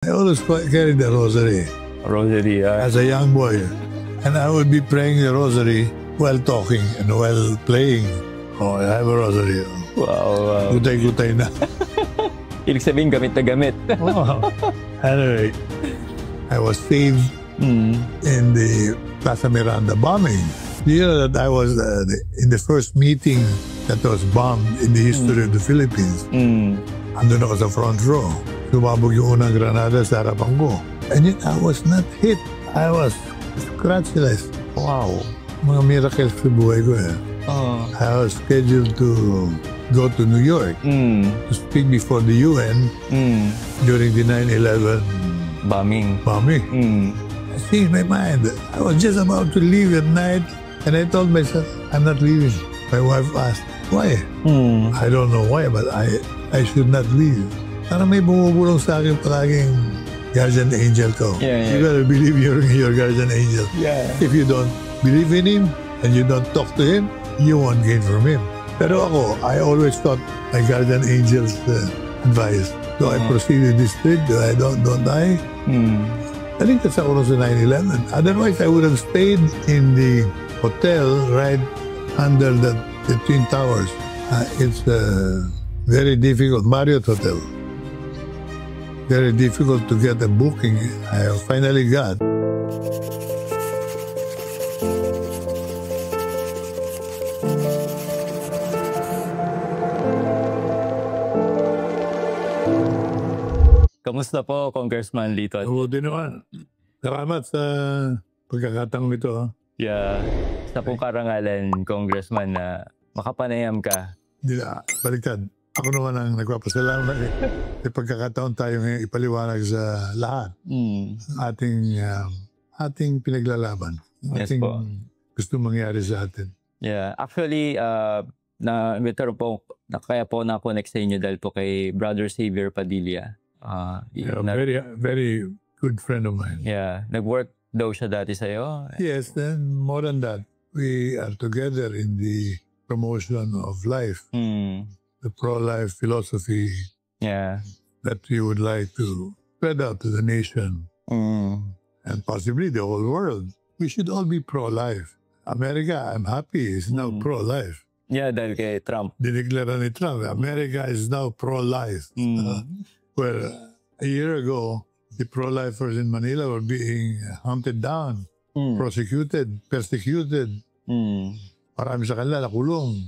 I always carried the rosary Rosary, as a young boy. And I would be praying the rosary while talking and while playing. Oh, I have a rosary. wow. Gutay-gutay na. Ibig sabihin, gamit na gamit. Oh. Anyway, I was saved in the Plaza Miranda bombing. You know that I was in the first meeting that was bombed in the history of the Philippines. Andun ako sa front row. Sumabog yung unang granada sa harapan ko. And yet I was not hit. I was scratchless. Wow. Mga miracles sa buhay ko eh. I was scheduled to go to New York to speak before the UN during the 9/11 Bombing. I changed my mind. I was just about to leave at night and I told myself, I'm not leaving. My wife asked, why? I don't know why, but I should not leave. Parang may bumubulong sa akin palaging guardian angel ko. Yeah. You gotta believe your guardian angel. Yeah. If you don't believe in him and you don't talk to him, you won't gain from him. Pero ako, I always thought my guardian angel's advice. Do I proceed with this trip? Do I don't I? I think that's ako sa 9/11. Otherwise, I would have stayed in the hotel right under the Twin Towers. It's very difficult. Marriott Hotel. Very difficult to get a booking. I finally got. Kamusta po, Congressman Lito? Mabuti naman. Salamat sa pagkakataong ito. Yeah. Sa pong karangalan, Congressman, na makapanayam ka. Hindi na, baliktad. Ako naman ang nagpapasalamat sa pagkakataon tayo ngayon ipaliwanag sa lahat. Ating pinaglalaban. Yes Ating po. gusto mangyari sa atin. Yeah. Actually, kaya po na-connect sa inyo dahil po kay Brother Xavier Padilla. Very, very good friend of mine. Yeah. Nag-work daw siya dati sa'yo? Yes, then more than that, we are together in the promotion of life, the pro-life philosophy Yeah. that we would like to spread out to the nation and possibly the whole world. We should all be pro-life. America, I'm happy, is now pro-life. Yeah, dahil kay Trump. Dineklara ni Trump, America is now pro-life. Where a year ago, the pro-lifers in Manila were being hunted down, prosecuted, persecuted. Marami sa kanila nakulong.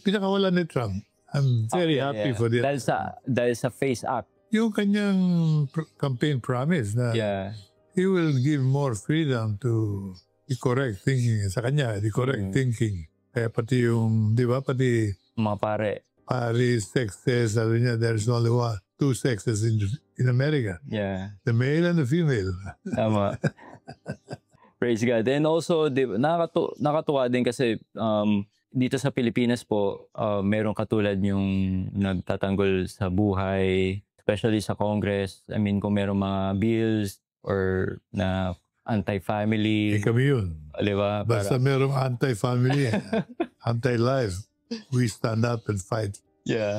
Pinakawalan ni Trump. I'm very happy for this. Dahil sa FACE Act. Yung kanyang campaign promise na he will give more freedom to the correct thinking. Sa kanya, the correct thinking. Kaya pati yung, di ba, pati Mga pare. sexes, sabi niya, there's only two sexes in America. Yeah. The male and the female. Tama. Praise God. And also, nakatuwa din kasi dito sa Pilipinas po, merong katulad yung nagtatanggol sa buhay, especially sa Congress. I mean, kung merong mga bills or na anti-family. Kami yun. Diba? Basta merong anti-family, anti-life, we stand up and fight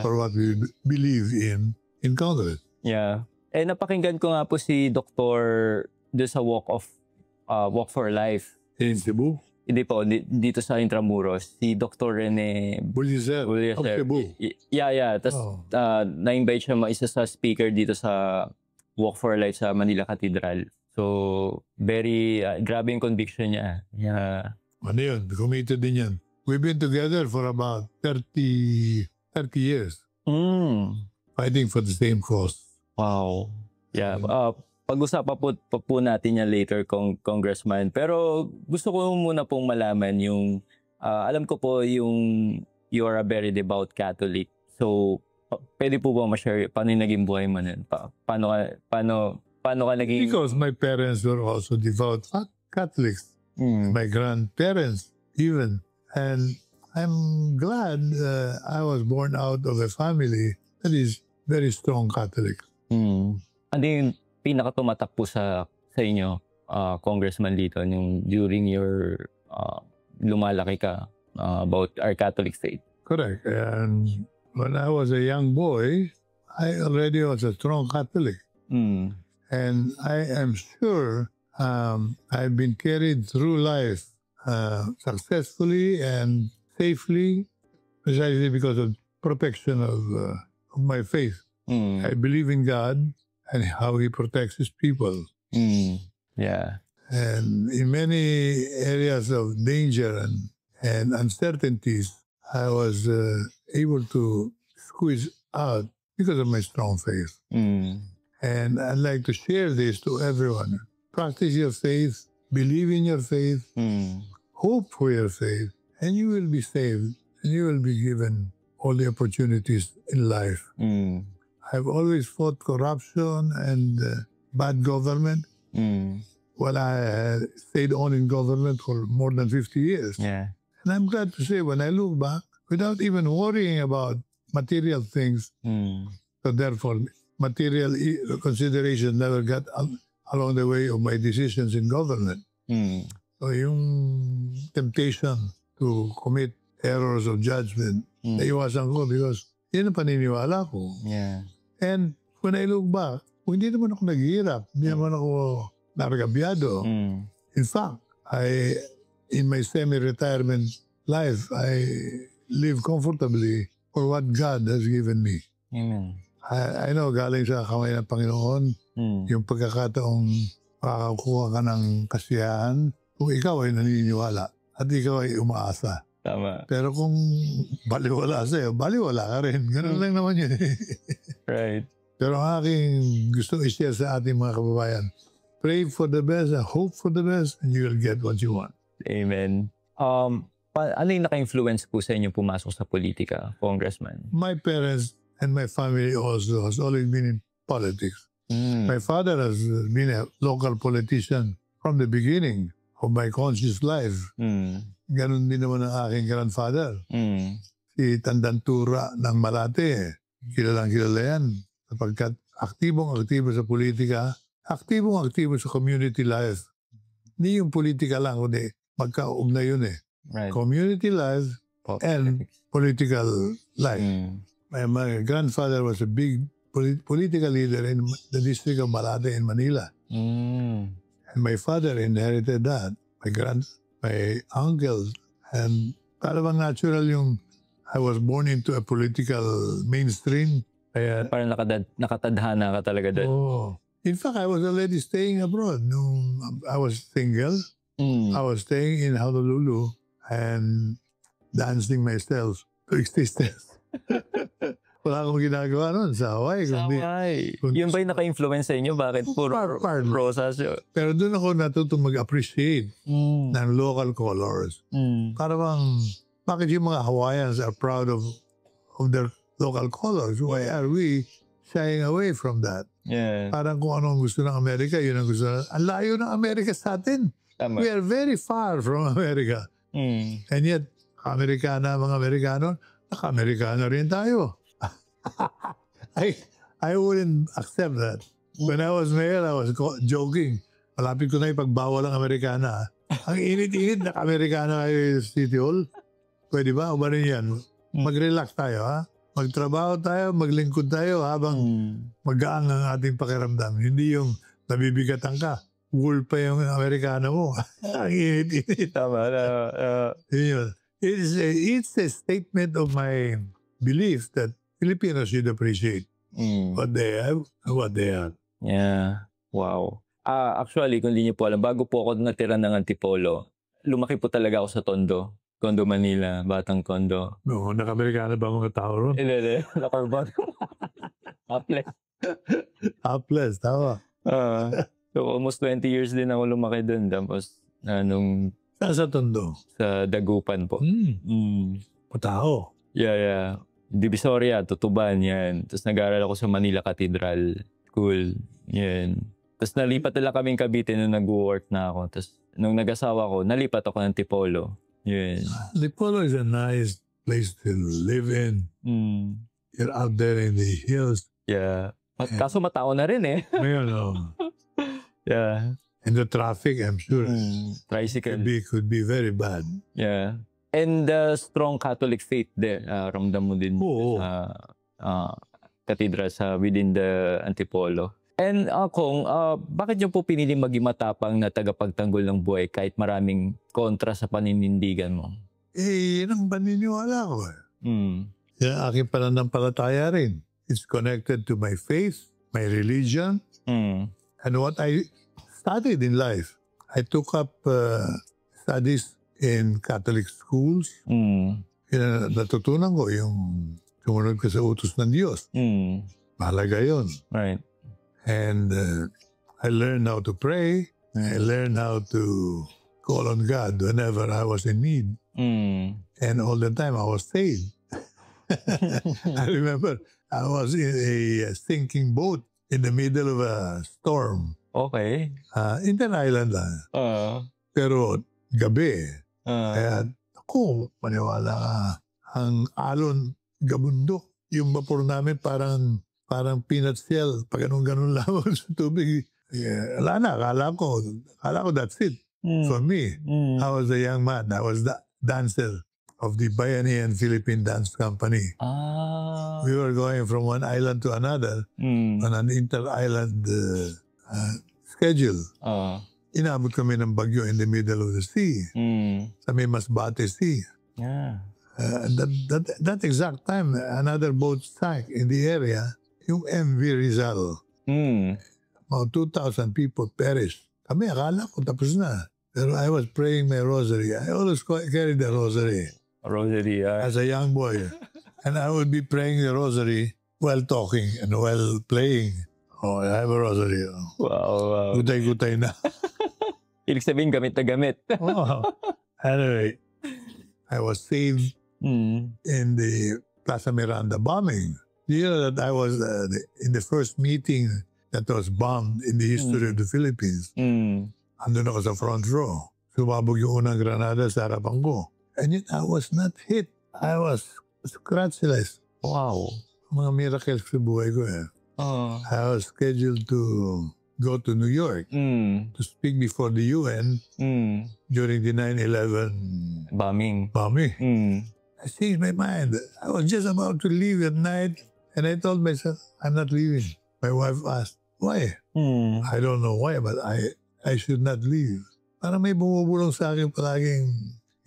for what we believe in Congress. Yeah. Eh, napakinggan ko nga po si Dr. doon sa Walk for Life. In Cebu? Hindi po, dito sa Intramuros. Si Dr. Rene Bulizer. Of Cebu. Yeah. Tapos na-invite siya isa sa speaker dito sa Walk for Life sa Manila Cathedral. So, very, grabe yung conviction niya. Yeah. Ano yun? Committed din yan. We've been together for about 30 years. Fighting for the same cause. Wow. Yeah. Pag-usapan po natin yan later, Congressman. Pero gusto ko muna pong malaman yung, alam ko po yung you are a very devout Catholic. So, pwede po ba ma-share paano yung naging buhay mo nun? Paano ka naging... Because my parents were also devout Catholics. My grandparents even. And I'm glad I was born out of a family that is very strong Catholic. Ano yung pinakatumatak po sa inyo, Congressman Lito, during your lumalaki ka about our Catholic faith? Correct. And when I was a young boy, I already was a strong Catholic. Mm. And I am sure I've been carried through life successfully and safely, precisely because of protection of my faith. Mm. I believe in God and how He protects His people. Mm. Yeah. And in many areas of danger and uncertainties, I was able to squeeze out because of my strong faith. Mm. And I'd like to share this to everyone. Practice your faith, believe in your faith, Mm. hope for your faith, and you will be saved, and you will be given all the opportunities in life. Mm. I've always fought corruption and bad government. Mm. Well, I stayed on in government for more than 50 years. Yeah. And I'm glad to say when I look back, without even worrying about material things, Mm. so therefore material consideration never got along the way of my decisions in government. Mm. So yung temptation to commit errors of judgment, naiwasan ko because yun ang paniniwala ko. Yeah. And when I look back, hindi naman ako naghihirap. Hindi naman ako naragabyado. Mm. In fact, in my semi-retirement life, I live comfortably for what God has given me. Amen. I know, galing sa kamay ng Panginoon, yung pagkakataong makakakuha ka ng kasiyahan kung ikaw ay naniniwala at ikaw ay umaasa. Tama. Pero kung baliwala sa'yo, baliwala ka rin. Ganun lang naman yun. Right. Pero ang aking gustong i-share sa ating mga kababayan, pray for the best and hope for the best and you will get what you want. Amen. Ano yung naka-influence po sa inyo pumasok sa politika, Congressman? My parents and my family also has always been in politics. My father has been a local politician from the beginning of my conscious life. Ganon din naman ang aking grandfather. Si Tandantura ng Malate. Kilalang kilala yan. Sapagkat aktibong-aktibo sa politika, aktibong-aktibo sa community life. Hindi yung politika lang, kundi magkaugnay yun eh. Right. Community life and political life. My grandfather was a big political leader in the district of Malate in Manila. And my father inherited that. My uncles. And parang natural yung I was born into a political mainstream. Kaya, parang nakatadhana ka talaga doon. Oh. In fact, I was already staying abroad. Nung I was single. I was staying in Honolulu and dancing myself to existence. Wala akong ginagawa nun sa Hawaii. Sa Hawaii. Yun ba yung naka-influence sa inyo? Bakit puro rosas yun? Pero doon ako natutong mag-appreciate ng local colors. Para bang, bakit yung mga Hawaiians are proud of their local colors? Why are we shying away from that? Yeah. Parang kung anong gusto ng Amerika, yun ang gusto ng... Ang layo ng Amerika sa atin. Tama. We are very far from America. And yet, mga Amerikano, naka-Amerikano rin tayo. I wouldn't accept that. When I was mayor, I was joking. Malapit ko na ipagbawal ang Amerikana. Ang init-init, naka-Amerikana kayo sa City Hall. Pwede ba? O ba rin yan? Mag-relax tayo, ha? Magtrabaho tayo, maglingkod tayo habang magaan ang ating pakiramdam. Hindi yung nabibigatan ka. Wool pa yung Amerikana mo. Ang init-init. Tama. It's a statement of my belief that Filipinos should appreciate what they have and what they are. Yeah. Wow. Actually, kung hindi niyo po alam, bago po ako natira ng Antipolo, lumaki po talaga ako sa Tondo. Condo Manila, Batang Condo. No, naka-Amerikana ba mga tao ron? Hindi. Naka-urban. Topless. Topless, tama. So almost 20 years din ako lumaki doon. Tapos, nung... Saan sa Tondo? Sa Dagupan po. Patao. Yeah. Divisoria, Tutuban, yan. Tapos nag-aaral ako sa Manila Cathedral School. Yan. Tapos nalipat nila kaming Cavite nung nag-work na ako. Tapos nung nag-asawa ko, nalipat ako ng Tipolo. Yan. Tipolo is a nice place to live in. You're out there in the hills. Yeah. Kaso matao na rin eh. Ngayon, Yeah. And the traffic, I'm sure, tricycle. could be very bad. Yeah. And the strong Catholic faith there, ramdam mo din. Oo. cathedral within the Antipolo. And Kong, bakit niyo po pinili maging matapang na tagapagtanggol ng buhay kahit maraming kontra sa paninindigan mo? Yun ang paniniwala ko. Yan ang aking pananampalataya rin. It's connected to my faith, my religion, and what I studied in life. I took up studies in Catholic schools. Natutunan ko yung sumunod ka sa utos ng Diyos. Mahalaga yun. Right. And I learned how to pray. I learned how to call on God whenever I was in need. And all the time I was saved. I remember I was in a sinking boat in the middle of a storm. Okay. Indian Island lang. Pero gabi. Kaya ako, maniwala ka, ang alon gabundok. Yung vapor namin parang peanut shell. Pag ganun lang sa tubig. Wala na, akala ko that's it. For me, I was a young man. I was the dancer of the Bayanihan Philippine Dance Company. We were going from one island to another on an inter-island schedule. Inabot kami ng bagyo in the middle of the sea. Sa may Masbate Sea. Yeah. That exact time, another boat sank in the area, yung MV Rizal. Mga 2,000 people perished. Kami, akala ko tapos na. Pero I was praying my rosary. I always carried the rosary. Rosary, as a young boy. And I would be praying the rosary while talking and while playing. Oh, I have a rosary. Wow. Gutay-gutay na. Ibig sabihin, gamit na gamit. Anyway, I was saved in the Plaza Miranda bombing. You know that I was in the first meeting that was bombed in the history of the Philippines. Andun ako sa front row. Sumabog yung unang granada sa harapan ko. And yet I was not hit. I was scratchless. Wow. Mga miracles sa buhay ko eh. I was scheduled to go to New York to speak before the UN during the 9/11 bombing. I changed my mind. I was just about to leave at night and I told myself, I'm not leaving. My wife asked, why? I don't know why, but I should not leave. Parang may bumubulong sa akin palaging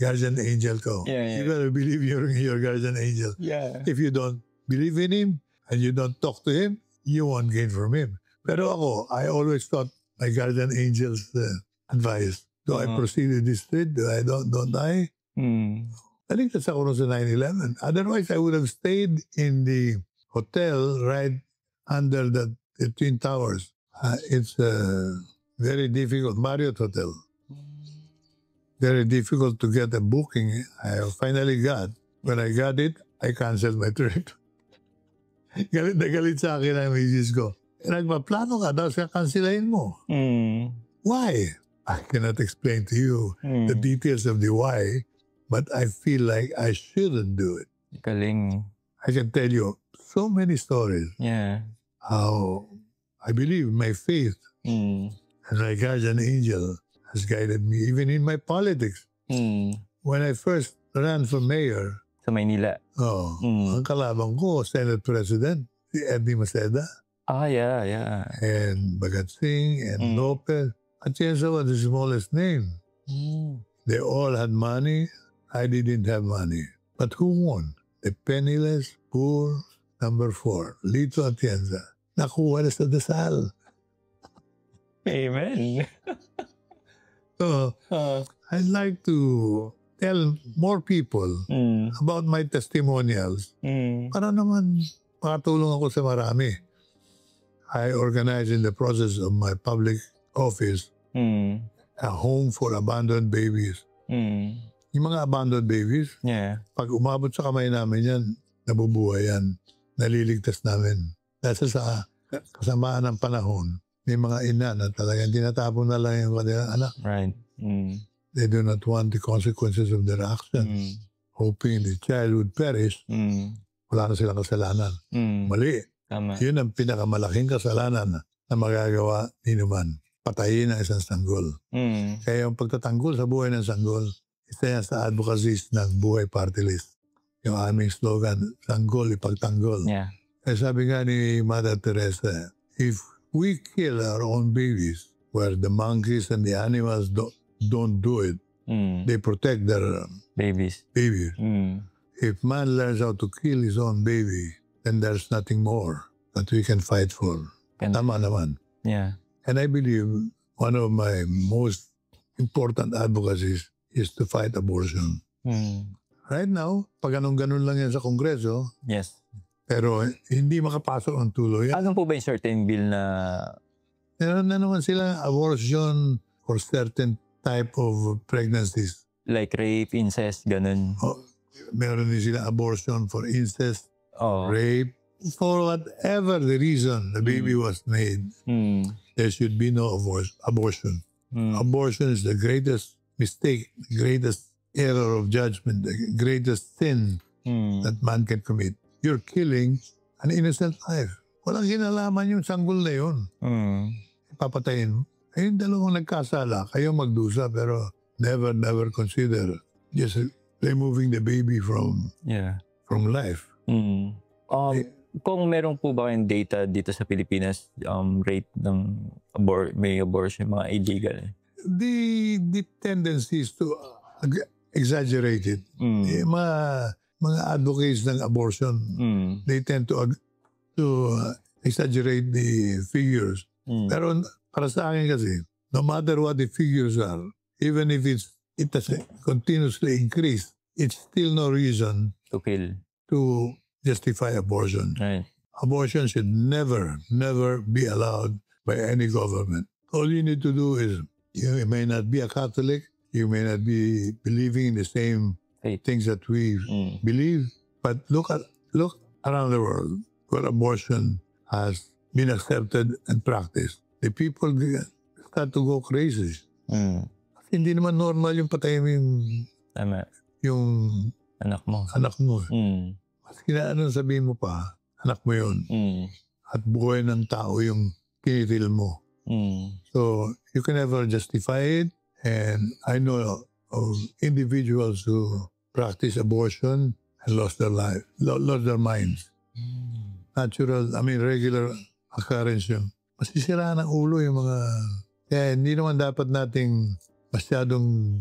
guardian angel ko. You gotta believe your guardian angel. If you don't believe in him and you don't talk to him, you won't gain from him. Pero ako, I always thought my guardian angel's advice. Do I proceed with this trip? Don't I? Naligtas ako nun sa 9/11. Otherwise, I would have stayed in the hotel right under the Twin Towers. It's very difficult. Marriott Hotel. Very difficult to get a booking. I finally got. When I got it, I canceled my trip. Galit na galit sa akin ang misis ko. Nagpaplano ka, tapos kakanselahin mo. Why? I cannot explain to you the details of the why, but I feel like I shouldn't do it. Galing. I can tell you so many stories. How I believe my faith and my guardian angel has guided me, even in my politics. When I first ran for mayor, sa Maynila. Ang kalaban ko, Senate President, si Eddie Maceda. Yeah. And Bhagat Singh and Lopez. At Tienza was the smallest name. They all had money. I didn't have money. But who won? The penniless, poor, number 4, Lito Atienza. Nakuha na sa dasal. Amen. So, I'd like to tell more people about my testimonials para naman makatulong ako sa marami. I organized in the process of my public office a home for abandoned babies. Yung mga abandoned babies, pag umabot sa kamay namin yan, nabubuhay yan, naliligtas namin. Dahil sa kasamaan ng panahon, may mga ina na talagang tinatapon na lang yung kanilang anak. Right. They do not want the consequences of their actions. Hoping the child would perish, wala na silang kasalanan. Mali. Tama. Yun ang pinakamalaking kasalanan na magagawa ni naman. Patayin ang isang sanggol. Kaya yung pagtatanggol sa buhay ng sanggol, isa yan sa advocacies ng Buhay Party List. Yung aming slogan, sanggol, ipagtanggol. sabi nga ni Mother Teresa, if we kill our own babies, where the monkeys and the animals don't do it, they protect their Babies. baby. Mm. If man learns how to kill his own baby, then there's nothing more that we can fight for. Tama naman. Yeah. And I believe one of my most important advocacies is to fight abortion. Right now, pag ganun lang yan sa Kongreso, Yes. pero hindi makapasok ang tuloy. Ano po ba yung certain bill na... Meron na naman sila abortion for certain type of pregnancies. like rape, incest, ganun? Meron din sila abortion for incest, Oh. rape. For whatever the reason the baby was made, there should be no abortion. Abortion is the greatest mistake, the greatest error of judgment, the greatest sin that man can commit. You're killing an innocent life. Walang kinalaman yung sanggol na yun. Papatayin mo. Eh, yung dalawang nagkasala, kayo magdusa, pero never consider just removing the baby from life. Kung meron po ba kayong data dito sa Pilipinas, rate ng may abortion, mga illegal? The tendency is to exaggerate it. Eh, mga advocates ng abortion, they tend to exaggerate the figures. Pero para sa akin kasi, no matter what the figures are, even if it has continuously increased, it's still no reason To kill. to justify abortion. Right. Abortion should never be allowed by any government. All you need to do is, you may not be a Catholic, you may not be believing in the same things that we believe, but look around the world where abortion has been accepted and practiced. The people start to go crazy. Kasi hindi naman normal yung patayin mo yung anak mo. Maski na anong sabihin mo pa, anak mo yun. At buhay ng tao yung kinitil mo. So, you can never justify it. And I know of individuals who practice abortion and lost their minds. Regular occurrence yun. Masisira ng ulo yung mga... Kaya hindi naman dapat nating masyadong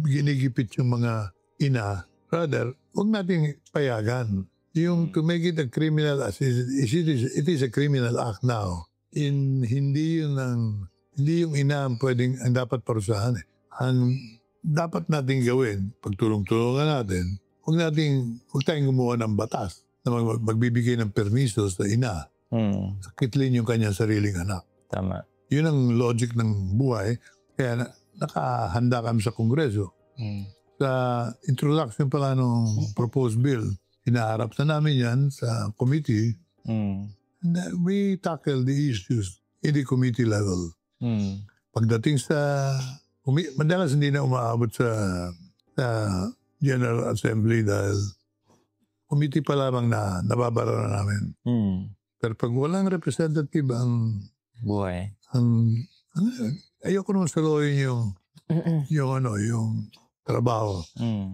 ginigipit yung mga ina. Rather, huwag nating payagan. Yung to make it a criminal, it is a criminal act now. Hindi yung ina ang dapat parusahan. Ang dapat nating gawin, pagtulong-tulungan natin, huwag tayong gumawa ng batas na magbibigay ng permiso sa ina. Sakitlin yung kanyang sariling anak. Tama. Yun ang logic ng buhay. Kaya nakahanda kami sa Kongreso. Sa introduction pala ng proposed bill, hinaharap na namin yan sa committee. And we tackle the issues in the committee level. Pagdating sa... madalas hindi na umaabot sa General Assembly dahil committee pa lamang na nababara na namin. Pero pag walang representative ang buhay, ayoko naman saluhin yung trabaho.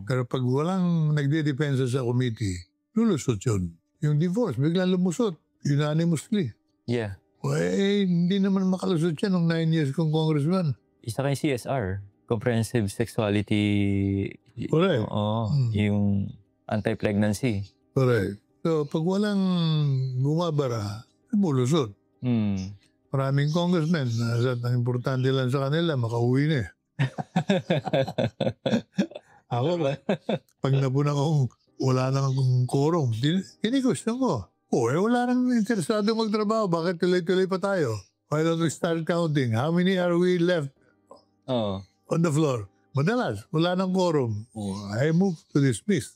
Pero pag walang nagde-depensa sa committee, lulusot yun. Yung divorce, biglang lumusot. Unanimously. Yeah. Hindi naman makalusot yan ng 9 years kong congressman. Isa kayong CSR, Comprehensive Sexuality... Correct. Yung anti-pregnancy. Correct. So, pag walang bumabara, mulusot. Maraming congressmen, ang importante lang sa kanila, makauwi na eh. Ako, pag napunan kong wala nang quorum, kinikusto ko. Wala nang interesado magtrabaho. Bakit tuloy-tuloy pa tayo? Why don't we start counting? How many are we left on the floor? Madalas, wala nang quorum. I move to dismiss.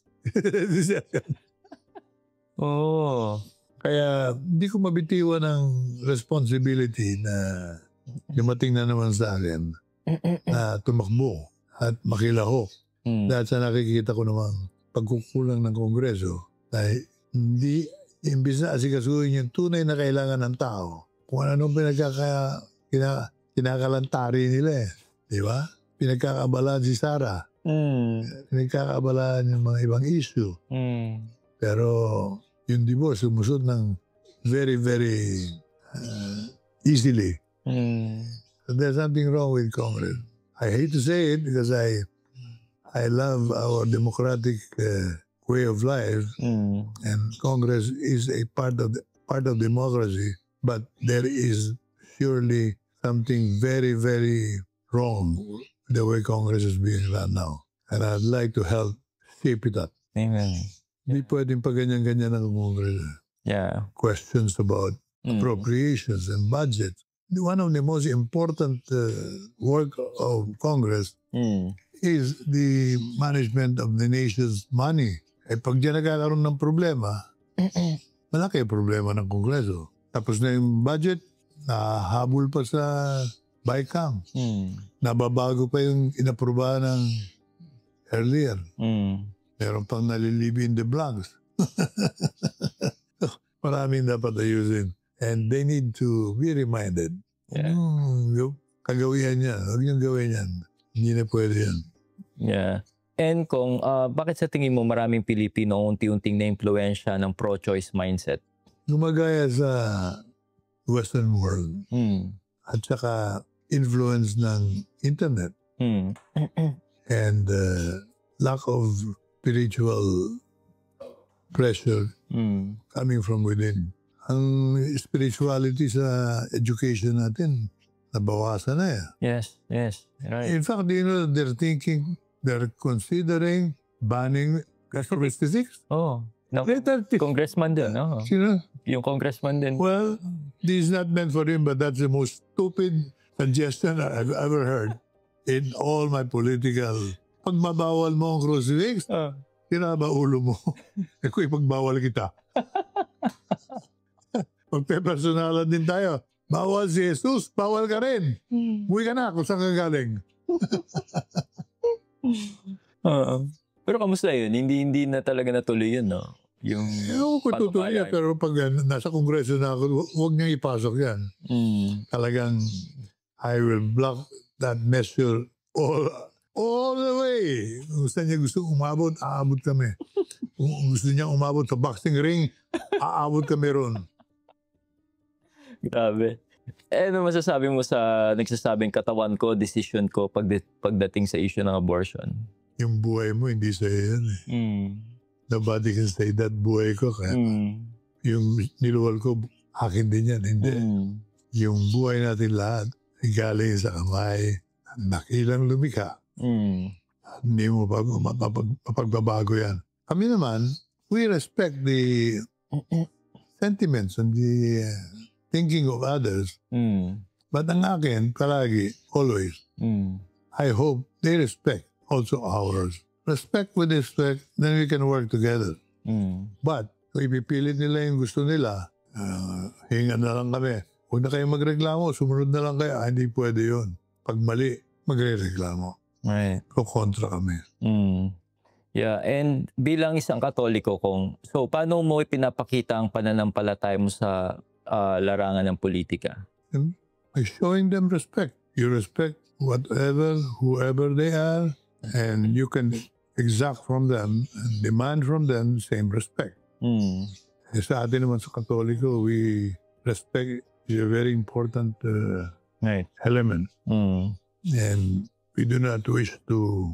Kaya hindi ko mabitiwan ng responsibility na dumating na naman sa akin na tumakbo at makilahok. Dahil sa nakikita ko namang pagkukulang ng Kongreso na hindi imbis na asikasuhin yung tunay na kailangan ng tao. Kung anong kinakalantari nila eh. Di ba? Pinagkakabalaan si Sara. Pinagkakabalaan yung mga ibang issue. Pero yung divorce, sumusod ng very, very easily. So there's something wrong with Congress. I hate to say it because I love our democratic way of life, and Congress is a part of democracy. But there is surely something very, very wrong with the way Congress is being run now, and I'd like to help shape it up. Amen. Hindi pwedeng pa ganyan-ganyan ang Congress. Yeah. Questions about appropriations and budget. One of the most important work of Congress is the management of the nation's money. Eh pag diyan nagkakaroon ng problema, malaki ang problema ng Kongreso. Tapos na yung budget, nahabol pa sa BICAM. Nababago pa yung inaprubahan ng earlier. Meron pang nalilibi in the blanks. Maraming dapat ayusin. And they need to be reminded. Yeah. Kagawihan yan. Huwag niyong gawin yan. Hindi na pwede yan. Yeah. And kung bakit sa tingin mo maraming Pilipino unti-unting na-impluwensya ng pro-choice mindset? Gumagaya sa Western world. At saka influence ng internet. And lack of spiritual pressure coming from within. Ang spirituality sa education natin, nabawasan na yan. Yes, yes. Right. In fact, you know, they're considering banning class 36. Oh. No, congressman din, no? Sino? Yung congressman din. Well, this is not meant for him, but that's the most stupid suggestion I've ever heard in all my political. Pag mabawal mo ang crucifix, sira ba ulo mo? Eh kung ipagbawal kita. Magpe-personalan din tayo. Bawal si Jesus, bawal ka rin. Uwi ka na kung saan ka galing. Pero kamusta yun? Hindi na talaga natuloy yun, no? Yung ko tutuloy yan, pero pag nasa kongreso na ako, huwag niyang ipasok yan. Talagang I will block that measure all the way. Kung gusto niya umabot, aabot kami. Kung gusto niya umabot sa boxing ring, aabot kami ron. Grabe. Eh, ano masasabi mo sa nagsasabing katawan ko, decision ko pagdating sa issue ng abortion? Yung buhay mo, hindi sa'yo yan eh. Nobody can say that buhay ko. Kaya yung niluwal ko, akin din yan. Hindi. Yung buhay natin lahat, galing sa kamay, nakilang lumika. Hindi mo mapagbabago yan. Kami naman, we respect the sentiments and the thinking of others. But ang akin, palagi, always, I hope they respect also ours. Respect with respect, then we can work together. But, kung ipipilit nila yung gusto nila, hinga na lang kami. Huwag na kayong magreklamo, sumunod na lang kayo. Hindi pwede yun. Pag mali, magre-reklamo. Right. Kontra kami. Yeah, and bilang isang Katoliko, so paano mo ipinapakita ang pananampalataya mo sa larangan ng politika? By showing them respect. You respect whoever they are, and you can exact from them and demand from them the same respect. Sa atin naman sa Katoliko, respect is a very important element. And we do not wish to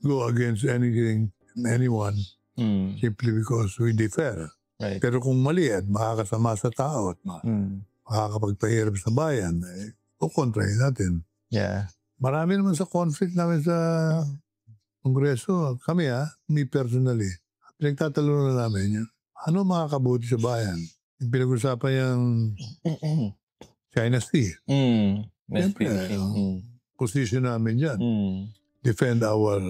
go against anything and anyone simply because we differ. Right. Pero kung mali at makakasama sa tao at makakapagpahirap sa bayan, kukontrahin natin. Yeah. Marami naman sa conflict namin sa Kongreso. Kami me personally, pinagtatalon na namin yun. Ano makakabuti sa bayan? Yung pinag-usapan yung China Sea. Siyempre, position namin yan. Defend our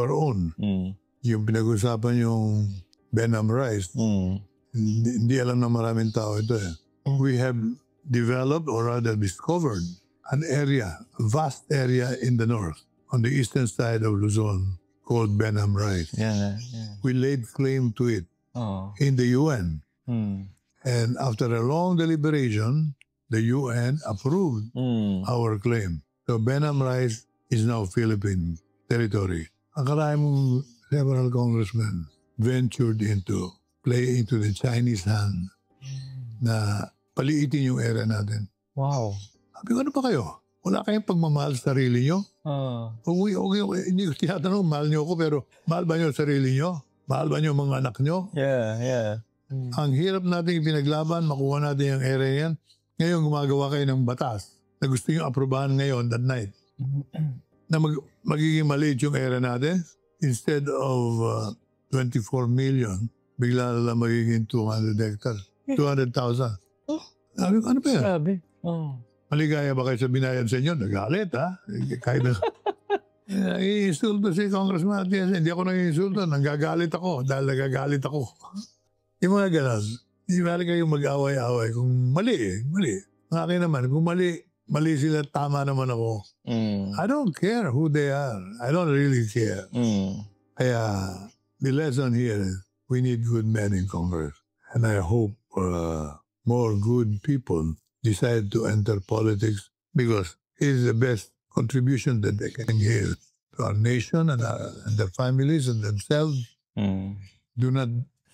own. Yung pinag-usapan yung Benham Rice, hindi alam na maraming tao ito eh. We have developed or rather discovered a vast area in the north, on the eastern side of Luzon, called Benham Rice. Yeah. We laid claim to it in the UN. And after a long deliberation, the UN approved our claim. So Benham Rice is now Philippine territory. Ang karaming several congressmen ventured into play into the Chinese hand na paliitin yung era natin. Wow. Sabi ko, ano ba kayo? Wala kayong pagmamahal sa sarili nyo? Hindi ko tinatanong, mahal nyo ako, pero mahal ba nyo sa sarili nyo? Mahal ba nyo mga anak nyo? Yeah. Ang hirap natin ipinaglaban, makuha natin yung area yan. Ngayon, gumagawa kayo ng batas na gusto nyo aprobahan ngayon that night. Na magiging maliit yung era natin. Instead of 24 million, bigla na lang magiging 200 hectares. 200,000. Sabi ko, ano ba yan? Sabi. Maligaya ba kayo sa binayad sa inyo? Nagalit, ha? Kahit na... I-insulto si Congressman Atienza. Hindi ako nang-insulto. Nanggagalit ako dahil nagagalit ako. Yung mga ganon. Hindi bali kayong mag-away-away. Kung mali, mali. Ang akin naman, kung mali sila, tama naman ako. I don't care who they are. I don't really care. Kaya, the lesson here is we need good men in Congress. And I hope more good people decide to enter politics because it is the best contribution that they can give to our nation and their families and themselves. Do not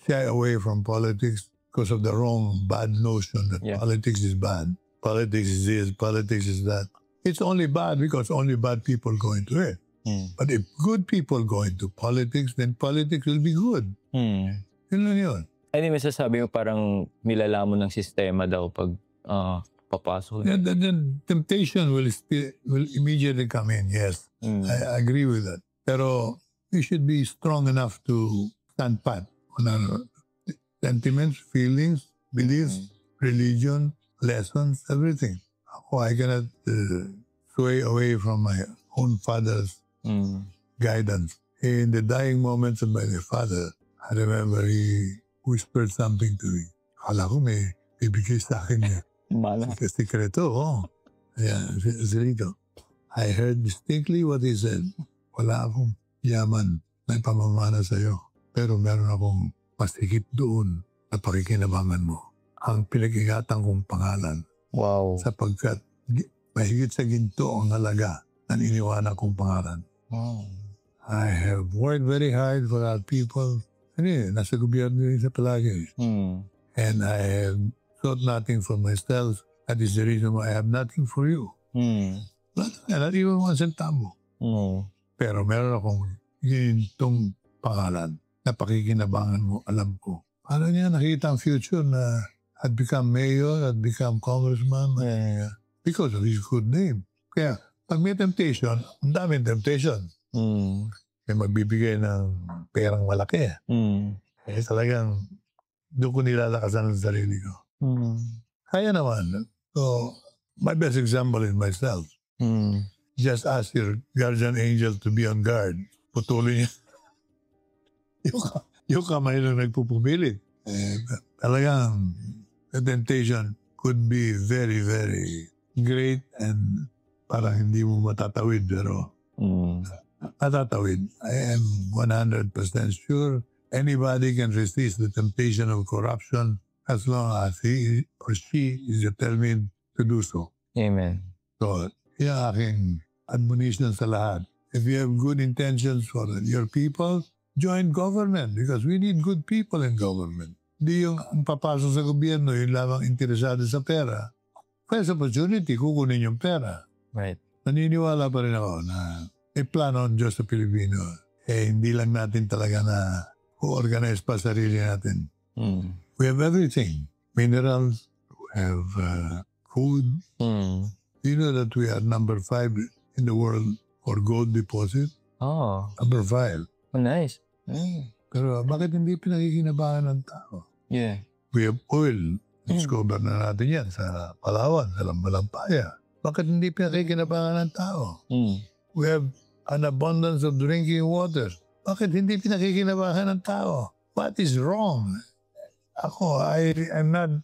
shy away from politics because of the wrong, bad notion that politics is bad. Politics is this, politics is that. It's only bad because only bad people go into it. But if good people go into politics, then politics will be good. Yun lang yun. Anyway, sasabi mo parang nilalamon ng sistema daw pag papasok. Then temptation will immediately come in, yes. I agree with that. Pero we should be strong enough to stand pat on our sentiments, feelings, beliefs, religion, lessons, everything. I cannot sway away from my own father's guidance. In the dying moments of my father, I remember he whispered something to me. Akala ko may bibigay sa akin niya. Sekreto, Zilito. I heard distinctly what he said. Wala akong yaman na ipamamana sa'yo. Pero meron akong mas higit doon na pakikinabangan mo. Ang pinag-ingatan kong pangalan. Wow. Sapagkat mahigit sa ginto ang halaga na iniwanan kong pangalan. Wow. I have worked very hard for our people. Nasa gobyerno rin sa palagi. And I have thought nothing for myself. That is the reason why I have nothing for you. Not even one centavo. Pero meron akong gintong pangalan na pakikinabangan mo, alam ko. Paano niya nakita ang future na I'd become mayor, I'd become congressman, because of his good name. Kaya, pag may temptation, ang daming temptation. May magbibigay ng perang malaki. Talagang doon ko nilalakasan ang sarili ko. Kaya naman. So, my best example is myself. Just ask your guardian angel to be on guard. Putulin niya. yung kamay lang nagpupumilit. Talagang the temptation could be very, very great and parang hindi mo matatawid. Pero matatawid. I am 100% sure anybody can resist the temptation of corruption as long as he or she is determined to do so. Amen. So, yung aking admonition sa lahat. If you have good intentions for your people, join government because we need good people in government. Hindi yung ang papasok sa gobyerno, yung lamang interesado sa pera. First opportunity, kukunin yung pera. Right. Naniniwala pa rin ako na may plano ang Diyos sa Pilipino. Hindi lang natin talaga na organize pa sarili natin. We have everything. Minerals, we have food. Do you know that we are number 5 in the world for gold deposit? Oh. Number 5. Oh, nice. Pero bakit hindi pinakikinabangan ng tao? Yeah. We have oil. Discover na natin yan sa Palawan, sa Lambalaympaya. Bakit hindi pinakikinabangan ng tao? We have an abundance of drinking water. Bakit hindi pinakikinabangan ng tao? What is wrong? Ako, I'm not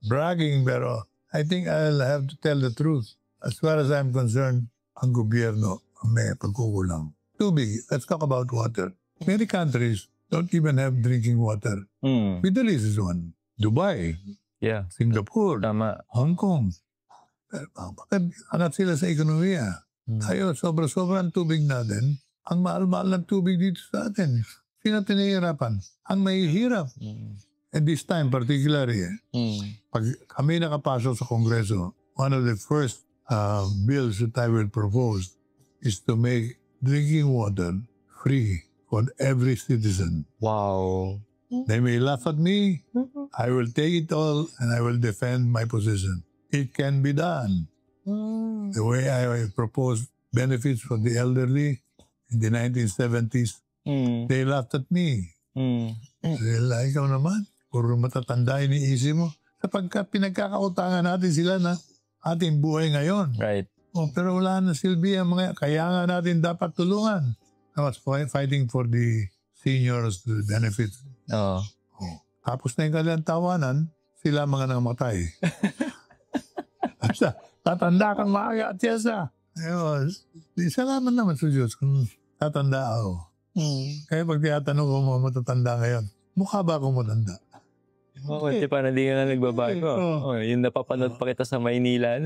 bragging, pero I think I'll have to tell the truth. As far as I'm concerned, ang gobyerno may pagkukulang. Tubig, let's talk about water. Many countries don't even have drinking water. Middle East is one. Dubai. Yeah. Singapore. Tama. Hong Kong. Pero bakit angat sila sa ekonomiya? Tayo, sobra-sobra ang tubig natin. Ang mahal-mahal ng tubig dito sa atin. Sino pinahihirapan? Ang mahihirap. And this time particularly, pag kami nakapasok sa Kongreso, one of the first bills that I will propose is to make drinking water free for every citizen. Wow. They may laugh at me. I will take it all and I will defend my position. It can be done. The way I proposed benefits for the elderly in the 1970s, they laughed at me. Ikaw naman, puro matatanda iniisip mo. Sapagkat pinagkakautangan natin sila na ating buhay ngayon. Right. Pero wala na silbi ang mga, kaya nga natin dapat tulungan. I was fighting for the seniors to benefit. Tapos na yung kanilang tawanan, sila mga namatay. Tatanda kang maaga at yasa. Salamat naman sa Diyos kung tatanda ako. Kaya pag tinatanong ko mo matatanda ngayon, mukha ba akong matanda? Kasi parang hindi ka na nagbabago. Yung napapanood pa kita sa Maynila.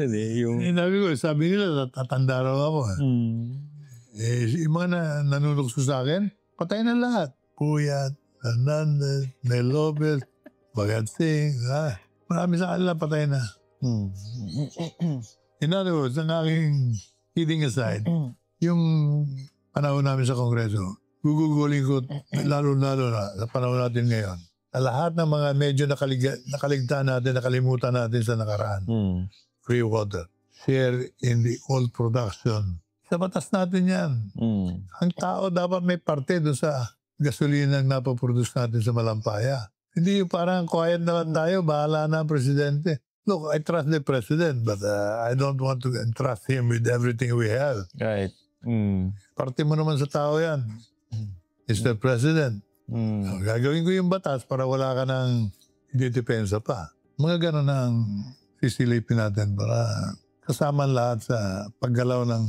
Sabi nila, tatanda raw ako. Yung mga nanunukso sa akin, patay na lahat. Puyat, Hernandez, Mel Lopez, Bhagat Singh, marami sa kanila patay na. In other words, ang aking kidding aside, yung panahon namin sa Kongreso, gugugulin ko, lalo-lalo na sa panahon natin ngayon, na lahat ng mga medyo nakaligtaan natin, nakalimutan natin sa nakaraan. Free water. Share in the oil production. Sa batas natin yan. Ang tao dapat may parte doon sa gasolina na napaproduce natin sa Malampaya. Hindi yung parang quiet na lang tayo, bahala na ang presidente. Look, I trust the president, but I don't want to entrust him with everything we have. Right. Parte mo naman sa tao yan. Mr. President. Gagawin ko yung batas para wala ka nang idedepensa pa. Mga gano'n ang sisilipin natin para kasama lahat sa paggalaw ng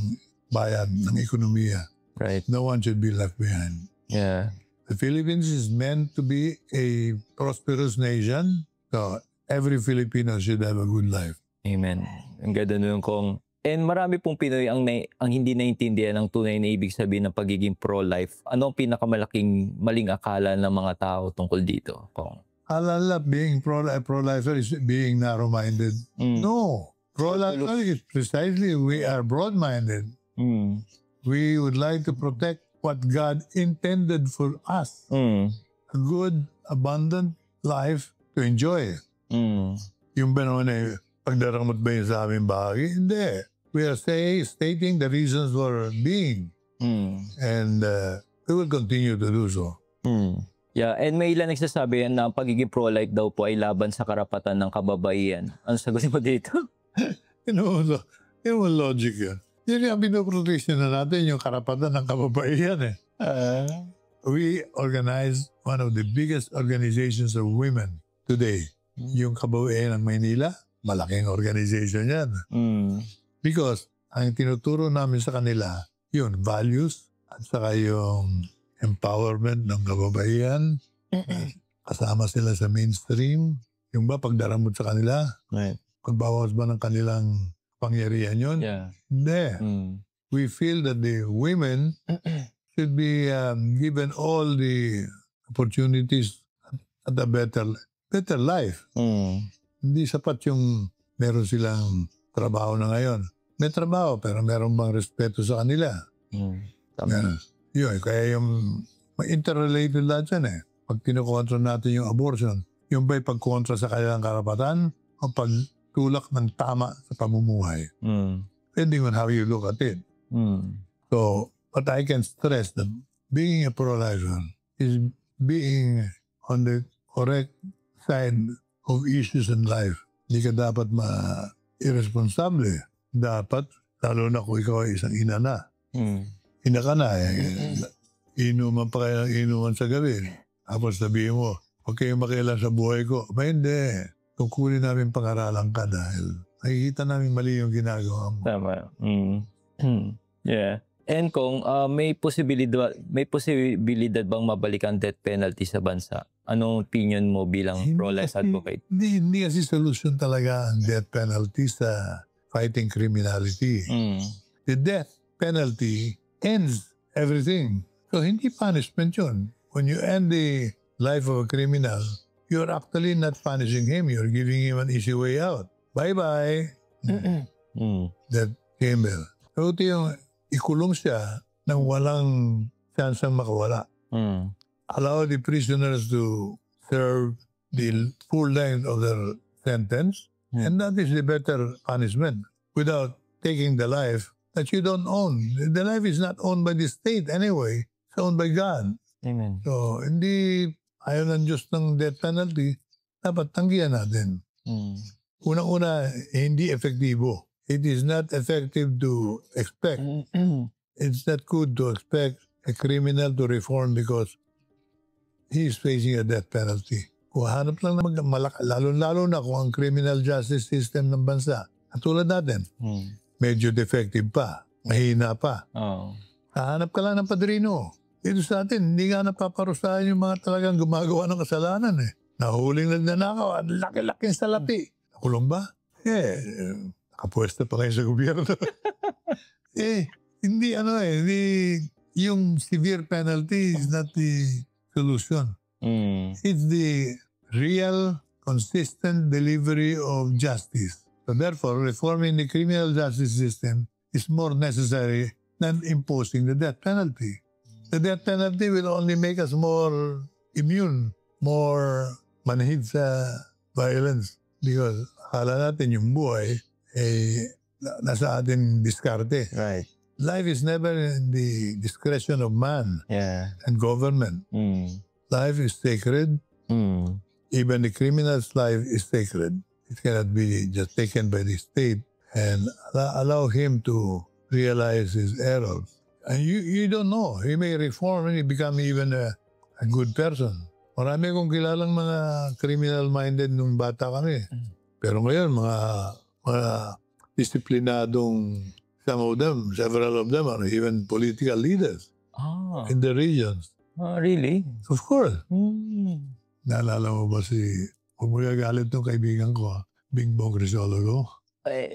bayan, ng ekonomiya. Right. No one should be left behind. Yeah. The Philippines is meant to be a prosperous nation. So every Filipino should have a good life. Amen. Ang ganda nun kong... And marami pong Pinoy ang hindi naintindihan ng tunay na ibig sabihin ng pagiging pro-life. Ano ang pinakamalaking maling akala ng mga tao tungkol dito, Kong? Alala, being pro-lifer is being narrow-minded. No. Pro-lifer is precisely we are broad-minded. We would like to protect what God intended for us. A good, abundant life to enjoy. Yung ba naman pagdaramot ba yun sa aming bahagi? Hindi. We are stating the reasons for being. And we will continue to do so. Yeah, and may ilan nagsasabi na ang pagiging pro-life daw po ay laban sa karapatan ng kababaihan. Ano sagutin mo dito? Yung logic yan. Yun yung pinoprotection na natin, yung karapatan ng kababaihan eh. We organize one of the biggest organizations of women today. Yung Kababaihan ng Maynila, malaking organization yan. Because ang tinuturo namin sa kanila, yun, values, at saka yung empowerment ng kababaihan, kasama sila sa mainstream, yung ba pagdaramot sa kanila, pagbawas ba ng kanilang pangyarihan yun? Hindi. We feel that the women should be given all the opportunities at a better life. Hindi sapat yung meron silang trabaho na ngayon. May trabaho pero meron bang respeto sa kanila? Yun, kaya yung interrelated lahat yan eh. Pag kinukontra natin yung abortion, yung ba'y pagkontra sa kanilang karapatan o pagtulak ng tama sa pamumuhay? Depending on how you look at it. So, but I can stress that being a pro-lifer is being on the correct side of issues in life. Hindi ka dapat irresponsable. Dapat, lalo na kung ikaw ay isang ina na. Ina ka na inuman pa kayo ng inuman sa gabi. Tapos sabihin mo, huwag kayong makialam sa buhay ko. Ba hindi. Tungkulin namin pangaralan ka dahil nakikita namin mali yung ginagawa mo. Tama. Yeah. And kung may posibilidad bang mabalik ang death penalty sa bansa? Anong opinion mo bilang pro-life advocate? Hindi kasi solution talaga ang death penalty sa fighting criminality. The death penalty ends everything. So hindi punishment yun. when you end the life of a criminal, you're actually not punishing him. You're giving him an easy way out. Bye-bye. That Campbell. So ito yung ikulong siya nang walang chansang makawala. Allow the prisoners to serve the full length of their sentence, and that is the better punishment without taking the life that you don't own. The life is not owned by the state anyway. It's owned by God. Amen. So, hindi ayaw ng Diyos ng death penalty, dapat tanggihan natin. Unang-una, hindi efektibo. It is not effective to expect. It's not good to expect a criminal to reform because he is facing a death penalty. Kung hanap lang na lalo-lalo na kung ang criminal justice system ng bansa, katulad natin, medyo defective pa, mahina pa. Hahanap ka lang ng padrino. Dito sa atin, hindi nga napaparusahan yung mga talagang gumagawa ng kasalanan eh. Nahuling nagnanakaw, ang laki-laking salapi. Nakulong ba? Nakapwesta pa kayo sa gobyerno. Hindi yung severe penalty is not the solution. It's the real, consistent delivery of justice. So therefore, reforming the criminal justice system is more necessary than imposing the death penalty. The death penalty will only make us more immune, more manhid sa violence. Because akala natin yung buhay, nasa ating diskarte. Right. Life is never in the discretion of man and government. Life is sacred. Even the criminal's life is sacred. It cannot be just taken by the state and allow him to realize his errors. And you don't know. He may reform and he become even a good person. Marami kong kilalang mga criminal-minded nung bata kami. Pero ngayon, mga disiplinadong, several of them are even political leaders in the regions. Really? Of course. Naalala mo ba huwag mo gagalit ng kaibigan ko, Bing Bong Crisologo?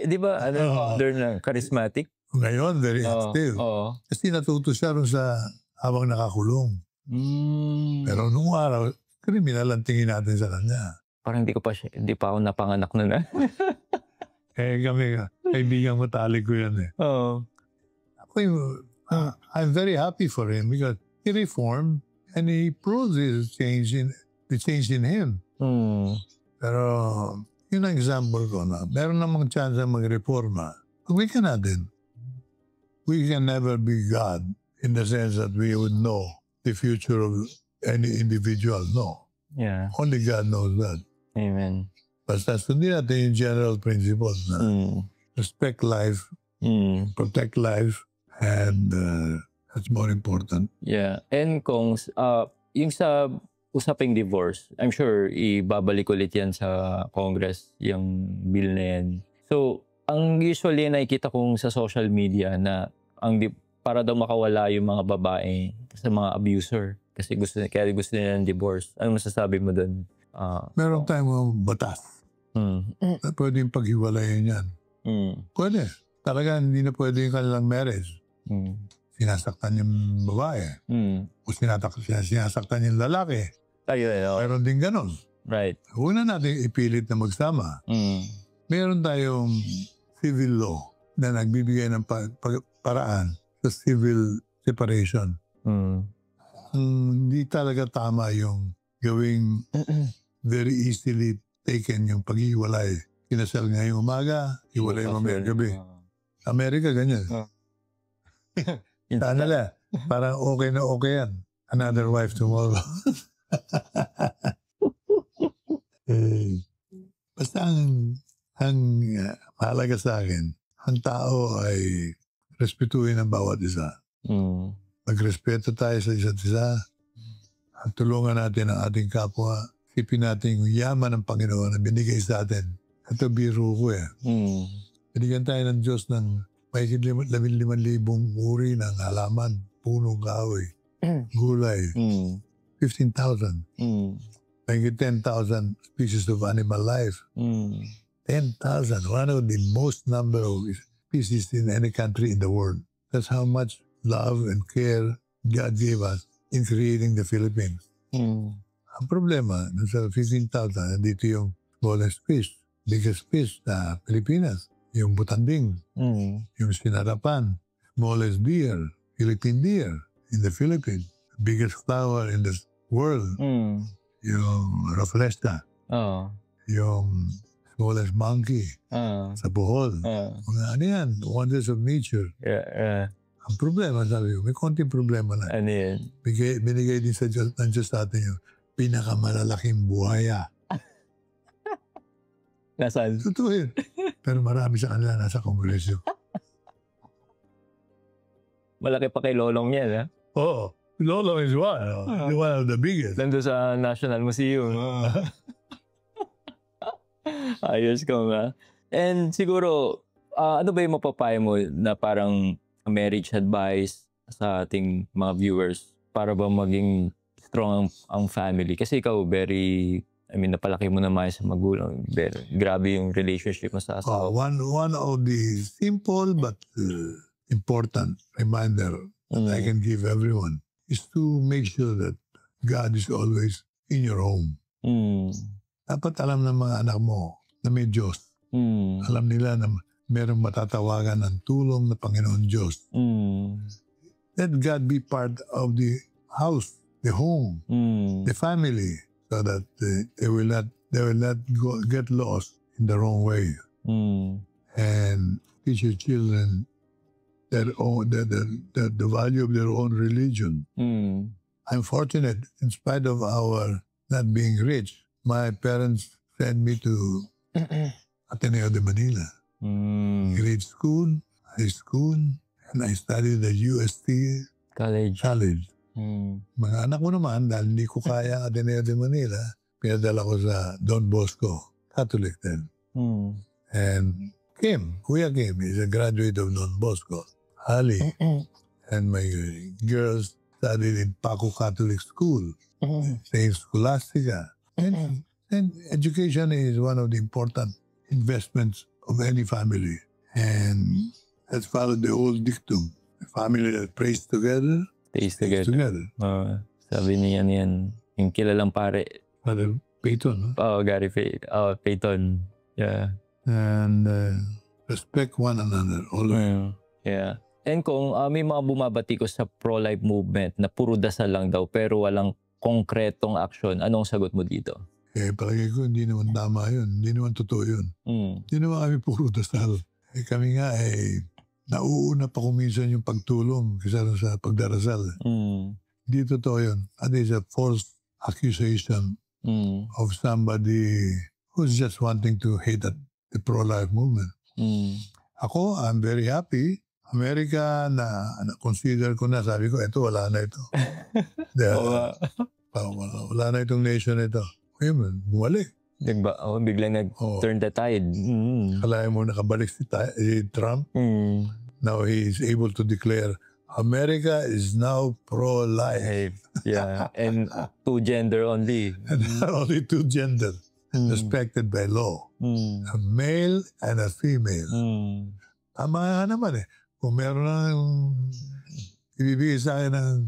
Di ba, modern na, charismatic? Ngayon, very active. Kasi natuto siya rin habang nakakulong. Pero nung araw, kriminal ang tingin natin sa kanya. Parang hindi pa ako napanganak nun. Kami, kaibigan mo, tali ko yan eh. I'm very happy for him because he reformed and he proves the change in him. Pero yun ang example ko na meron namang chance na magreforma. We cannot din. We can never be God in the sense that we would know the future of any individual. No. Yeah. Only God knows that. Amen. Basta sundin natin yung general principles na respect life, protect life, and that's more important. Yeah. And kung yung sa usaping divorce, I'm sure ibabalik ulit yan sa Congress, yung bill na yan. So, ang usually nakikita kong sa social media na para daw makawala yung mga babae sa mga abuser kasi kaya gusto nila ng divorce. Ano masasabi mo doon? Meron tayong batas. Pwedeng paghiwalayan yan. Pwede. Talaga hindi na pwede yung kanilang marriage. Sinasaktan yung babae. O sinasaktan yung lalaki. Meron din ganon. Right. Huwag na natin ipilit na magsama. Meron tayong civil law na nagbibigay ng paraan sa civil separation. Hindi talaga tama yung gawing very easily taken yung pag-iwalay. Kinasal ngayong umaga, iwalay mamayang gabi. Amerika, ganyan. Sana lang. Parang okay na okay yan. Another wife tomorrow. Basta ang mahalaga sa akin, ang tao ay respetuhin ang bawat isa. Magrespeto tayo sa isa't isa at tulungan natin ang ating kapwa. Isipin natin yung yaman ng Panginoon na binigay sa atin. Ito biro ko eh. Binigyan tayo ng Diyos ng may 15,000 uri ng halaman, punong kahoy, gulay. 15,000. May 10,000 species of animal life. 10,000. One of the most number of species in any country in the world. That's how much love and care God gave us in creating the Philippines. Ang problema, sa 15,000, nandito yung smallest fish, biggest fish sa Pilipinas, yung butanding, yung sinarapan, smallest deer, Philippine deer in the Philippines, biggest flower in the world, yung Rafflesta, yung smallest monkey sa Bohol. Mga ano yan, wonders of nature. Ang problema, sabi ko, may konting problema na. Ano yan? Binigay din sa Diyos, ng Diyos natin yung pinakamalalaking buhaya. Nasaan? Totoo yun. Pero marami sa kanila nasa Kongreso. Malaki pa kay Lolong yan, ha? Oo. Lolo is one of the biggest. Nandun sa National Museum. Ayos ka nga. And siguro, ano ba yung mapapayo mo na parang marriage advice sa ating mga viewers para ba maging strong ang family? Kasi ikaw, napalaki mo naman sa magulang. Grabe yung relationship mo sa asawa. One of the simple but important reminder that I can give everyone is to make sure that God is always in your home. Dapat alam ng mga anak mo na may Diyos. Alam nila na merong matatawagan ng tulong na Panginoon Diyos. Let God be part of the house, the home, the family, so that they will not get lost in the wrong way. And teach your children the value of their own religion. I'm fortunate, in spite of our not being rich, my parents sent me to Ateneo de Manila. Grade school, high school, and I studied at UST College. Mga anak ko naman, dahil hindi ko kaya ang Ateneo de Manila, pinadala ko sa Don Bosco, Catholic then. And Kuya Kim is a graduate of Don Bosco. Ali and my girls studied in Paco Catholic School, St. Scholastica. And education is one of the important investments of any family. And let's follow the old dictum. A family that prays together, stays together. Sabi niya yan, yung kilalang pare. Father Peyton. Gary Peyton. Yeah. And respect one another always. Yeah. And kung may mga bumabatikos sa pro-life movement na puro dasal lang daw pero walang konkretong aksyon, anong sagot mo dito? Palagi ko, hindi naman tama yun. Hindi naman totoo yun. Hindi naman kami puro dasal. Kami nga nauuna pa kuminsan yung pagtulong kaysa sa pagdarasal. Hindi totoo yun. That is a false accusation of somebody who's just wanting to hate the pro-life movement. Ako, I'm very happy. Amerika na consider ko na, sabi ko, wala na ito. Wala na itong nation ito. Ngayon, bumalik. Biglang nag-turn the tide. Kalahin mo nakabalik si Trump. Now he is able to declare, America is now pro-life. Yeah, and two gender only. Only two gender. Respected by law. A male and a female. Tama nga naman Kung meron na ibibigay sa akin ng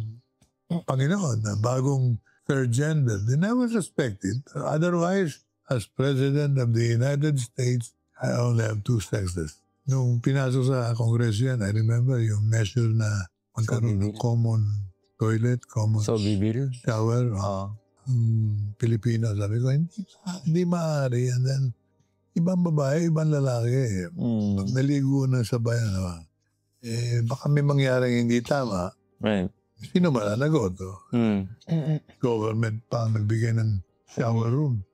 Panginoon na bagong third gender, then I will respect it. Otherwise, as President of the United States, I only have two sexes. Nung pinasok sa Kongreso yan, I remember yung measure na magkaroon ng common toilet, common shower. Pilipino, sabi ko, hindi maaari. And then, ibang babae, ibang lalaki. Pag naligo na sa bayan, baka may mangyaring hindi tama. Right. Sino mananagot? Government pa nagbigay ng shower room.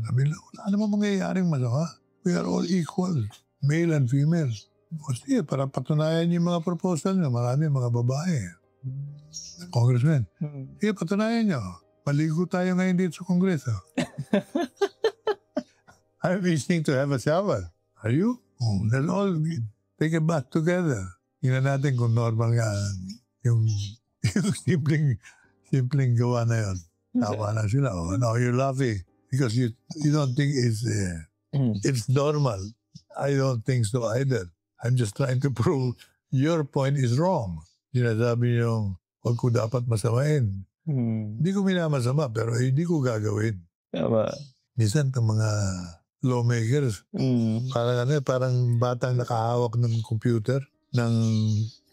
Sabi lang, wala naman mangyayaring masama. We are all equal, male and female. O sige, para patunayan yung mga proposal nyo, marami mga babae. Congressman. Sige, patunayan nyo. Maligo tayo ngayon dito sa Kongreso. I'm wishing to have a shower. Are you? Let's all take a bath together. Tingnan natin kung normal nga yung simpleng gawa na yun. Tawa na sila. Now you're laughing because you don't think it's normal. I don't think so either. I'm just trying to prove your point is wrong. Sinasabi yung huwag ko dapat masamain. Hindi ko minamasama, pero hindi ko gagawin. Tama. Minsan ang mga lawmakers, parang batang nakahawak ng computer, ng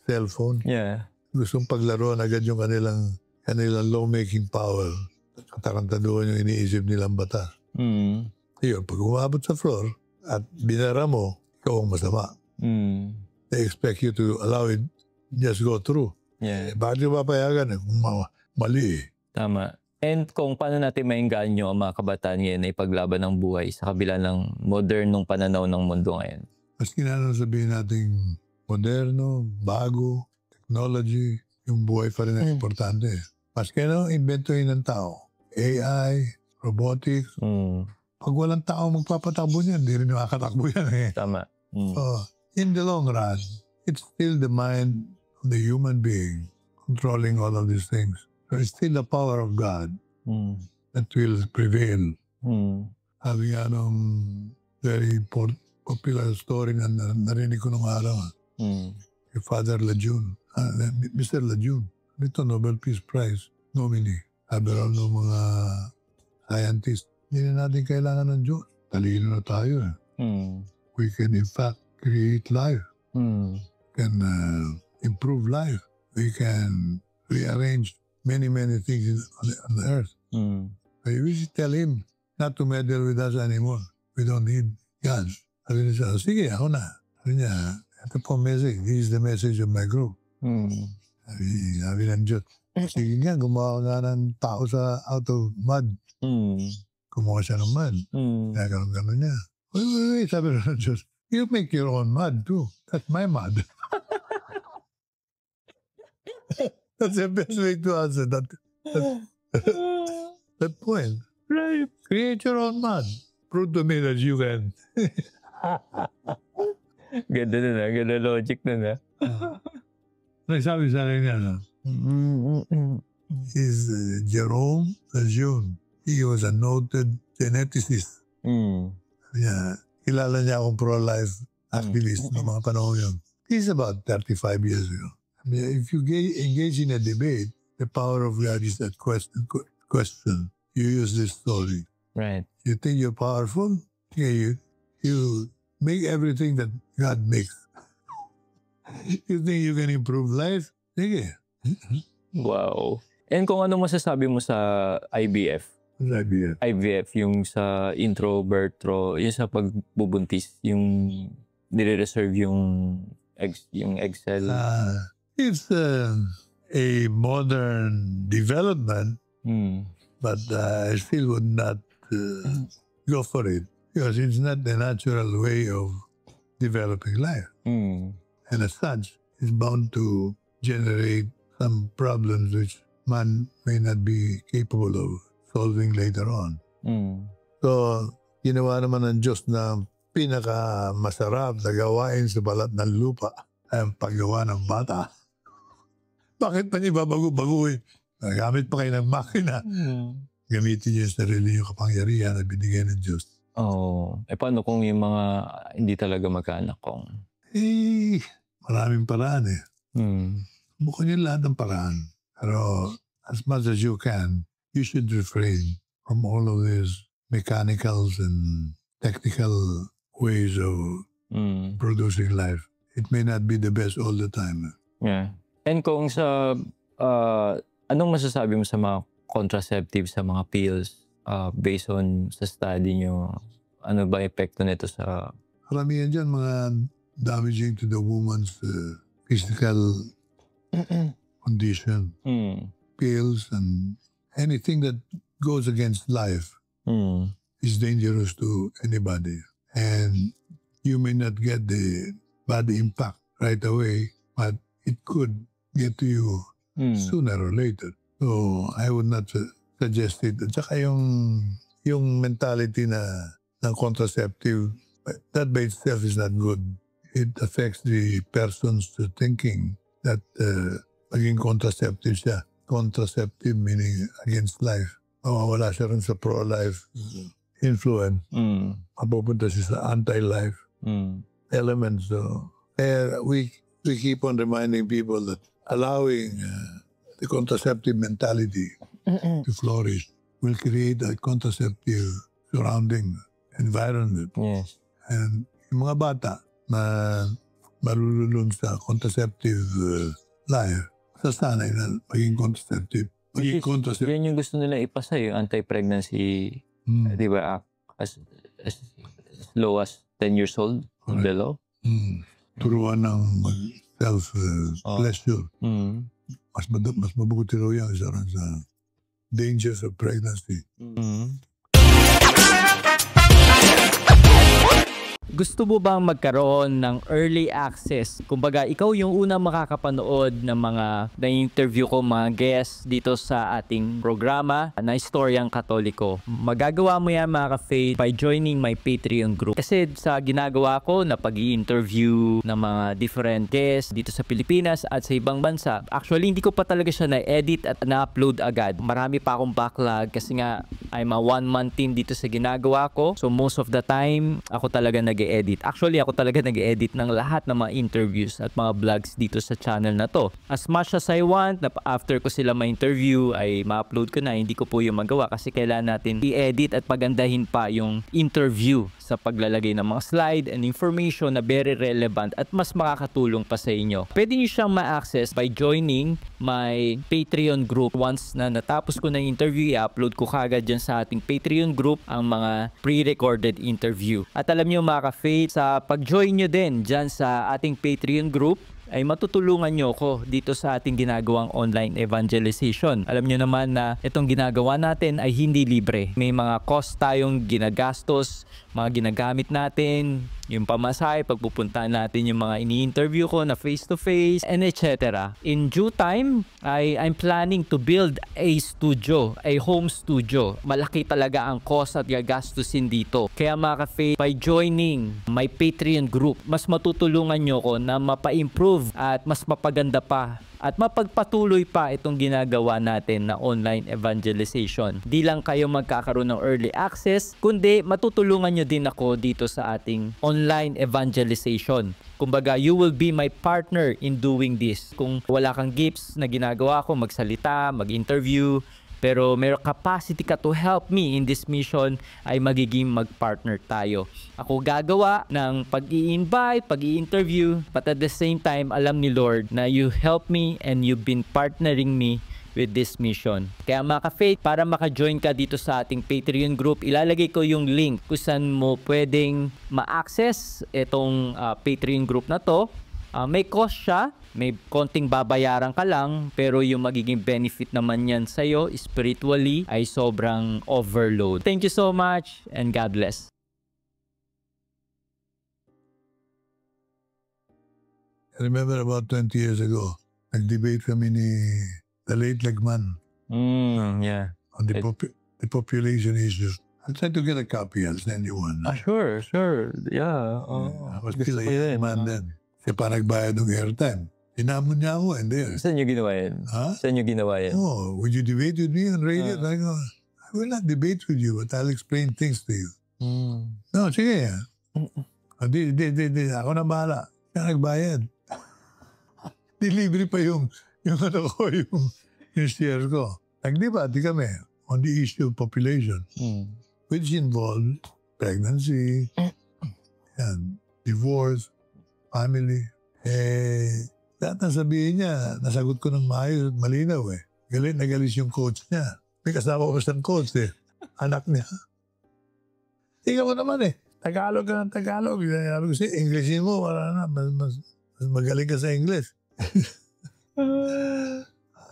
cellphone. Yeah. Gustong paglaruan agad yung kanilang lawmaking power. Katarantaduhan yung iniisip nilang bata. Yun, pag umabot sa floor at binara mo, ikaw ang masama. They expect you to allow it just go through. Yeah. Bakit yung papayagan? Mali. Tama. And kung paano natin maengganyo ang mga kabataan ngayon na ipaglaban ng buhay sa kabila ng modernong pananaw ng mundo ngayon. Maski na sabihin natin moderno, bago, technology, yung buhay pa rin ang importante. Maski na inventory ng tao, AI, robotics, pag walang tao magpapatakbo niyan, hindi rin makakatakbo yan eh. Tama. In the long run, it's still the mind of the human being controlling all of these things. So it's still the power of God that will prevail. Sabi nga nung very popular story na narinig ko nung araw, yung Father Lejeune, Mr. Lejeune, dito Nobel Peace Prize nominee. Sabi raw ng mga scientists, hindi na natin kailangan ng Diyos. Talino na tayo. We can in fact create life. Can improve life. We can rearrange many things on the earth. So we should tell him not to meddle with us anymore. We don't need God. Sabi niya, sige, ako na. Sabi niya, ito po message. This is the message of my group. Sabi ng Diyos. Sige nga, gumawa nga ng tao out of mud. Kumuha siya ng mud. Gano'n niya. Wait, sabi ng Diyos. You make your own mud too. That's my mud. That's the best way to answer that point. Right. Create your own mud. Prove to me that you can. Ganda na. Ganda logic na. Nagsabi sa akin niya, is Jerome Lejeune. He was a noted geneticist. Yeah. Kilala niya akong pro-life activist ng mga panahon yun. He's about 35 years ago. I mean, if you engage in a debate, the power of God is that question. You use this story. Right. You think you're powerful? Yeah, you make everything that God makes. You think you can improve life? Sige. Wow. And kung ano masasabi mo sa IVF? IVF, yung sa intro-birthro, yung sa pagbubuntis, yung nire-reserve yung egg cell. It's a modern development, but I still would not go for it because it's not the natural way of developing life. And as such, it's bound to generate some problems which man may not be capable of solving later on. So, ginawa naman ng Diyos na pinaka-masarap na gawain sa balat ng lupa ay ang paggawa ng bata. Bakit pa niya babago-baguhin? Nagamit pa kayo ng makina. Gamitin niyo yung sarili yung kapangyarihan na binigay ng Diyos. Paano kung yung mga hindi talaga magkaanak kong? Maraming paraan eh. Bukan yung lahat ng paraan. Pero as much as you can, you should refrain from all of these mechanicals and technical ways of producing life. It may not be the best all the time. Yeah. And kung sa, anong masasabi mo sa mga contraceptives, sa mga pills, based on sa study nyo, ano ba epekto nito sa... Karamihan dyan, mga damaging to the woman's physical condition. Pills and anything that goes against life is dangerous to anybody. And you may not get the bad impact right away, but it could get to you sooner or later. So I would not suggest it. At saka yung mentality na ng contraceptive, that by itself is not good. It affects the person's thinking that maging contraceptive siya. Contraceptive meaning against life. Mawawala siya rin sa pro-life influence. Mapupunta siya sa anti-life elements. So, we keep on reminding people that allowing the contraceptive mentality to flourish will create a contraceptive surrounding environment. Yes. And yung mga bata na malululong sa contraceptive life, sasanay na maging contraceptive. Yan yung gusto nila ipasa, yung anti-pregnancy, di ba, as low as 10 years old, below. Turuan ng self-pleasure. Mas mabuti raw yan sa dangers of pregnancy. Gusto mo bang magkaroon ng early access? Kumbaga, ikaw yung unang makakapanood ng mga na-interview ko, mga guests dito sa ating programa na Istoryang Katoliko. Magagawa mo yan, mga ka-faith, by joining my Patreon group. Kasi sa ginagawa ko na pag-i-interview ng mga different guests dito sa Pilipinas at sa ibang bansa, actually, hindi ko pa talaga siya na-edit at na-upload agad. Marami pa akong backlog kasi nga, I'm a one-man team dito sa ginagawa ko. So, most of the time, ako talaga nag-edit. Actually, ako talaga nag-edit ng lahat ng mga interviews at mga vlogs dito sa channel na to. As much as I want, na after ko sila ma-interview, ay ma-upload ko na. Hindi ko po yung magawa kasi kailangan natin i-edit at pagandahin pa yung interview sa paglalagay ng mga slide and information na very relevant at mas makakatulong pa sa inyo. Pwede nyo siyang ma-access by joining my Patreon group. Once na natapos ko na yung interview, i-upload ko kagad dyan sa ating Patreon group ang mga pre-recorded interview. At alam nyo, mga ka-faith, sa pag-join nyo din dyan sa ating Patreon group, ay matutulungan nyo ko dito sa ating ginagawang online evangelization. Alam nyo naman na itong ginagawa natin ay hindi libre. May mga cost tayong ginagastos, mga ginagamit natin, yung pamasahe, pagpupuntahan natin yung mga ini-interview ko na face-to-face, and etc. In due time, I'm planning to build a studio, a home studio. Malaki talaga ang cost at gagastusin dito. Kaya mga ka-faith, by joining my Patreon group, mas matutulungan nyo ko na mapa-improve at mas mapaganda pa at mapagpatuloy pa itong ginagawa natin na online evangelization. Di lang kayo magkakaroon ng early access, kundi matutulungan nyo din ako dito sa ating online evangelization. Kumbaga, you will be my partner in doing this. Kung wala kang gifts na ginagawa ko, magsalita, mag-interview, pero may capacity ka to help me in this mission, ay magiging mag-partner tayo. Ako gagawa ng pag-i-invite, pag-i-interview, but at the same time, alam ni Lord na you help me and you've been partnering me with this mission. Kaya mga ka-faith, para maka-join ka dito sa ating Patreon group, ilalagay ko yung link kung saan mo pwedeng ma-access itong Patreon group na to. May cost siya, may konting babayaran ka lang, pero yung magiging benefit naman yan sa'yo spiritually ay sobrang overload. Thank you so much and God bless. I remember about 20 years ago, nag-debate kami ni the late Legman Yeah. on the population issues. I'll try to get a copy. I'll send you one. Sure. Yeah. I was still a young man then. Siya pa nagbayad ng airtime. Tinamon niya ako and there. Saan nyo ginawa yan? Saan nyo ginawa yan? Oh, would you debate with me on radio? I go, I will not debate with you, but I'll explain things to you. No, sige. Ako na bahala. Siya nagbayad. Delivery pa yung ano ko, yung share ko. Nagdebate kami on the issue of population, which involved pregnancy, and divorce, family. Lahat na sabihin niya, nasagot ko ng maayos at malinaw eh. Galit na galis yung coach niya. May kasama ko siyang coach eh. Anak niya. Tingnan mo naman eh. Tagalog ka ng Tagalog. Sabi ko siya, Englishin mo, wala na. Mas magaling ka sa English.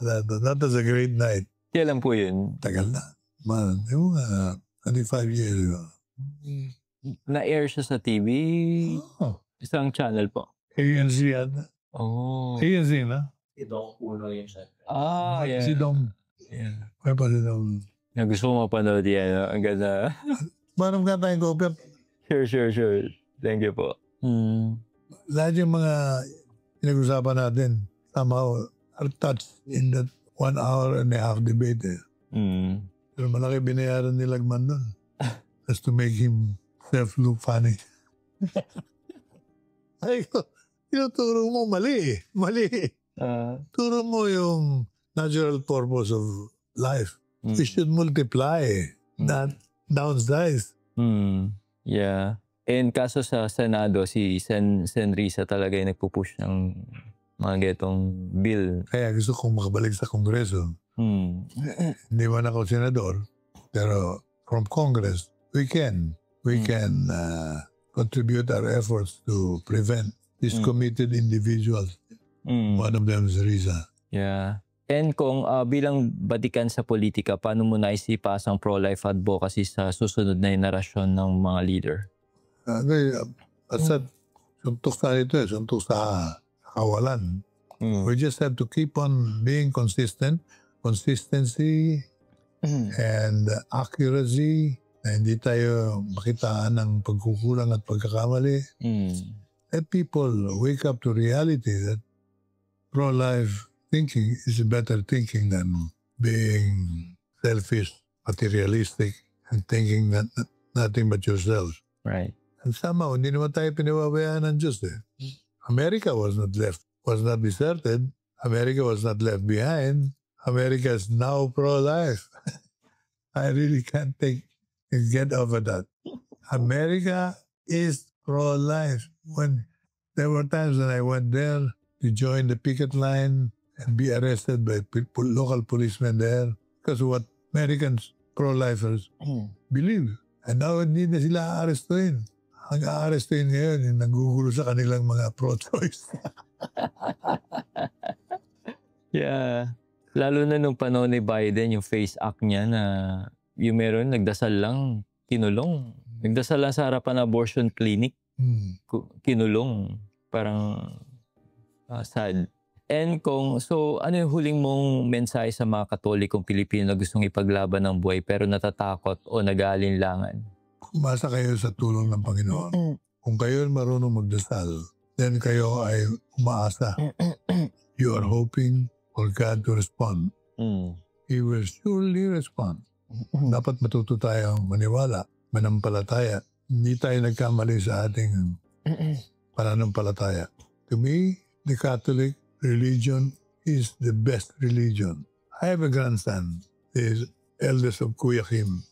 That was a great night. Kailan po yun? Tagal na. Man, yung 25 years ago. Na-air siya sa TV? Isang channel po. ANC yan. ANC na? Si Dong Puno yun siya. Yeah. Si Dong. Yeah. May pa si Dong. Gusto mo mapanood yan. Ang ganda. Manong ka tayong kopya. Sure. Thank you po. Lahat yung mga pinag-usapan natin, somehow are touched in that 1 hour and a half debate eh. Pero malaki binayaran ni Lagman doon. Just to make him look funny. Ay ko, tinuturo mo mali eh. Mali. Turo mo yung natural purpose of life. We should multiply, not downsize. Yeah. And kaso sa Senado, si Sen Risa talaga yung nagpupush ng mga getong bill. Kaya gusto kong makabalik sa Kongreso. Hindi man ako senador, pero from Congress, we can contribute our efforts to prevent these committed individuals. One of them is Risa. Yeah. And kung bilang batikan sa politika, paano mo naisipas ang pro-life advocacy sa susunod na henerasyon ng mga leader? Suntok sa ito suntok sa kawalan. We just have to keep on being consistency and accuracy, na hindi tayo makitaan ng pagkukulang at pagkakamali. Let people wake up to reality that pro-life thinking is better thinking than being selfish, materialistic, and thinking that nothing but yourself. Right. And somehow, hindi naman tayo pinababayaan ng Diyos. America was not deserted. America was not left behind. America is now pro-life. I really can't get over that. America is pro-life. When there were times when I went there to join the picket line and be arrested by local policemen there because of what Americans pro-lifers believe. And now hindi na sila aarestuhin. Ang aarestuhin ngayon yung nagugulo sa kanilang mga pro-choice. Yeah. Lalo na nung panahon ni Biden, yung face act niya na yung meron, nagdasal lang, kinulong. Nagdasal lang sa harapan ng abortion clinic, kinulong. Parang sad. And so ano yung huling mong mensahe sa mga Katolikong Pilipino na gustong ipaglaban ng buhay pero natatakot o nag-aalinlangan? Umasa kayo sa tulong ng Panginoon. Kung kayo marunong magdasal, then kayo ay umaasa. You are hoping for God to respond. He will surely respond. Dapat matuto tayong maniwala, manampalataya. Hindi tayo nagkamali sa ating pananampalataya. To me, the Catholic religion is the best religion. I have a grandson. He is eldest of Kuya Kim.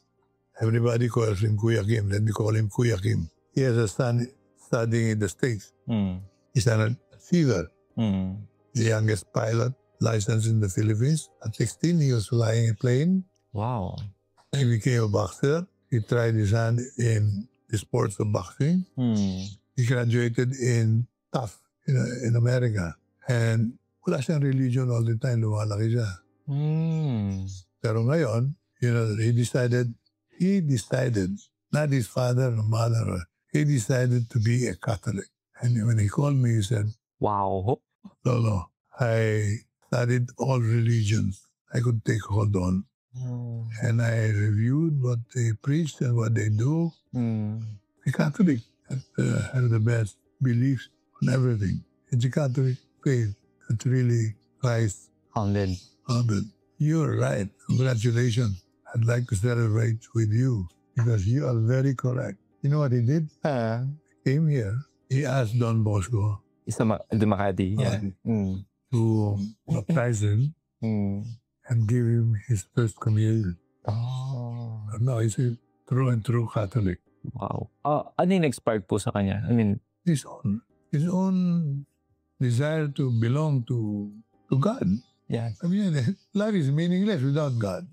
Everybody calls him Kuya Kim. Let me call him Kuya Kim. He has a son studying in the States. He's a receiver. The youngest pilot licensed in the Philippines. At 16, he was flying a plane. Wow. He became a boxer. He tried his hand in the sports of boxing. He graduated in TAF in America. And wala siyang religion all the time. Lumalaki siya. Pero ngayon, he decided, not his father or mother, he decided to be a Catholic. And when he called me, he said, wow. No, I studied all religions. I could take hold on. And I reviewed what they preached and what they do. The Catholic have the best beliefs on everything. It's a Catholic faith that really Christ founded. You're right. Congratulations. I'd like to celebrate with you because you are very correct. You know what he did? He came here. He asked Don Bosco the Makati, to baptize him and give him his first communion. No, he's a true and true Catholic. Wow. Ano yung expired po sa kanya? I mean, his own desire to belong to God. Yeah. I mean, life is meaningless without God.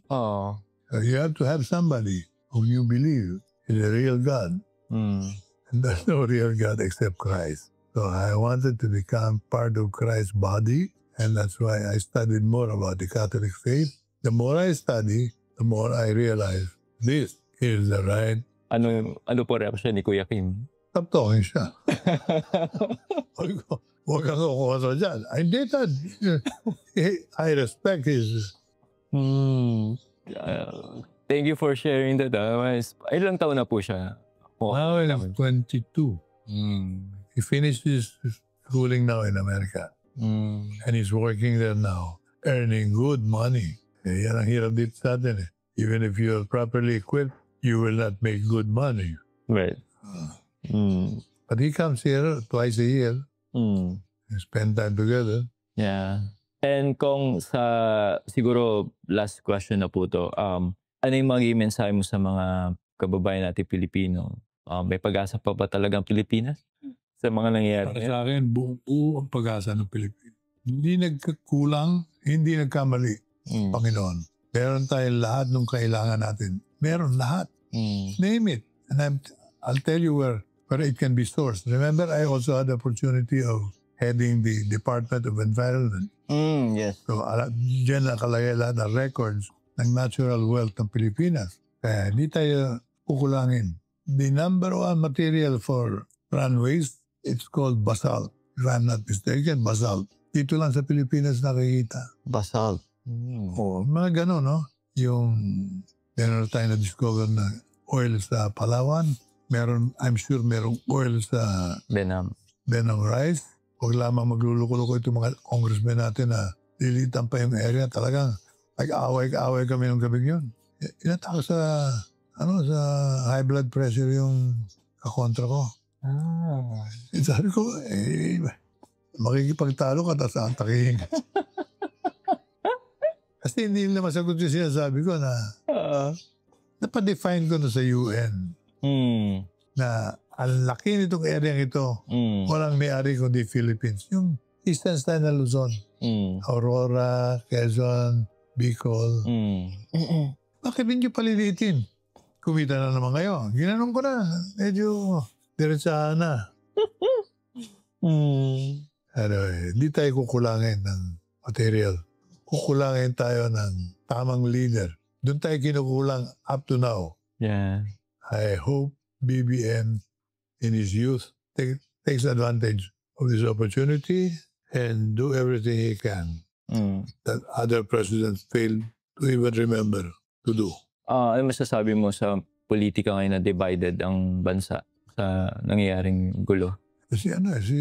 You have to have somebody whom you believe is a real God. And there's no real God except Christ. So I wanted to become part of Christ's body, and that's why I studied more about the Catholic faith. The more I study, the more I realize this is the right. Ano po reaction ni Kuya Kim? Stop talking siya. Huwag kang kukuha dyan. I did that. I respect his. Thank you for sharing that. Ilang taon na po siya? Now he's 22. He finished his schooling now in America. And he's working there now, earning good money. Yan ang hirap dito sa atin. Even if you're properly equipped, you will not make good money. Right. But he comes here twice a year. We spend time together. Yeah. And kung siguro last question na po to, ano yung magiging mensahe mo sa mga kababayan natin Pilipino? May pag-asa pa ba talagang Pilipinas sa mga nangyayari? Para sa akin, buo ang pag-asa ng Pilipinas. Hindi nagkulang, hindi nagkamali, Panginoon. Meron tayong lahat ng kailangan natin. Meron lahat. Name it. And I'll tell you where it can be sourced. Remember, I also had the opportunity of heading the Department of Environment. Yes. So, dyan nakalagay lahat ng records ng natural wealth ng Pilipinas. Kaya hindi tayo kukulangin. The number one material for runways, it's called basalt. If I'm not mistaken, basalt. Dito lang sa Pilipinas nakikita. Basalt. Oo, mga gano'n, no? Yung meron tayo na-discover na oil sa Palawan. I'm sure merong oil sa Benam Rice. Huwag lamang magluluko-luko itong mga congressmen natin na lilitan pa yung area. Talagang away kami ng gabing yun. Inatake sa high blood pressure yung kakontra ko. Sabi ko, makikipagtalo ka tapos antakihin. Kasi hindi nila masagot yung sinasabi ko na napadefine ko na sa UN na ang laki nitong area ito, walang may-ari kundi Philippines. Yung Eastern Side na Luzon, Aurora, Quezon, Bicol. Bakit hindi palilitin? Kumita na naman kayo. Ginanong ko na. Medyo diretsahan na. Anyway, hindi tayo kukulangin ng material. Kukulangin tayo ng tamang leader. Doon tayo kinukulang up to now. Yeah. I hope BBM in his youth takes advantage of this opportunity and do everything he can that other presidents failed to even remember to do. Ano masasabi mo sa politika ngayon na divided ang bansa sa nangyayaring gulo? Kasi si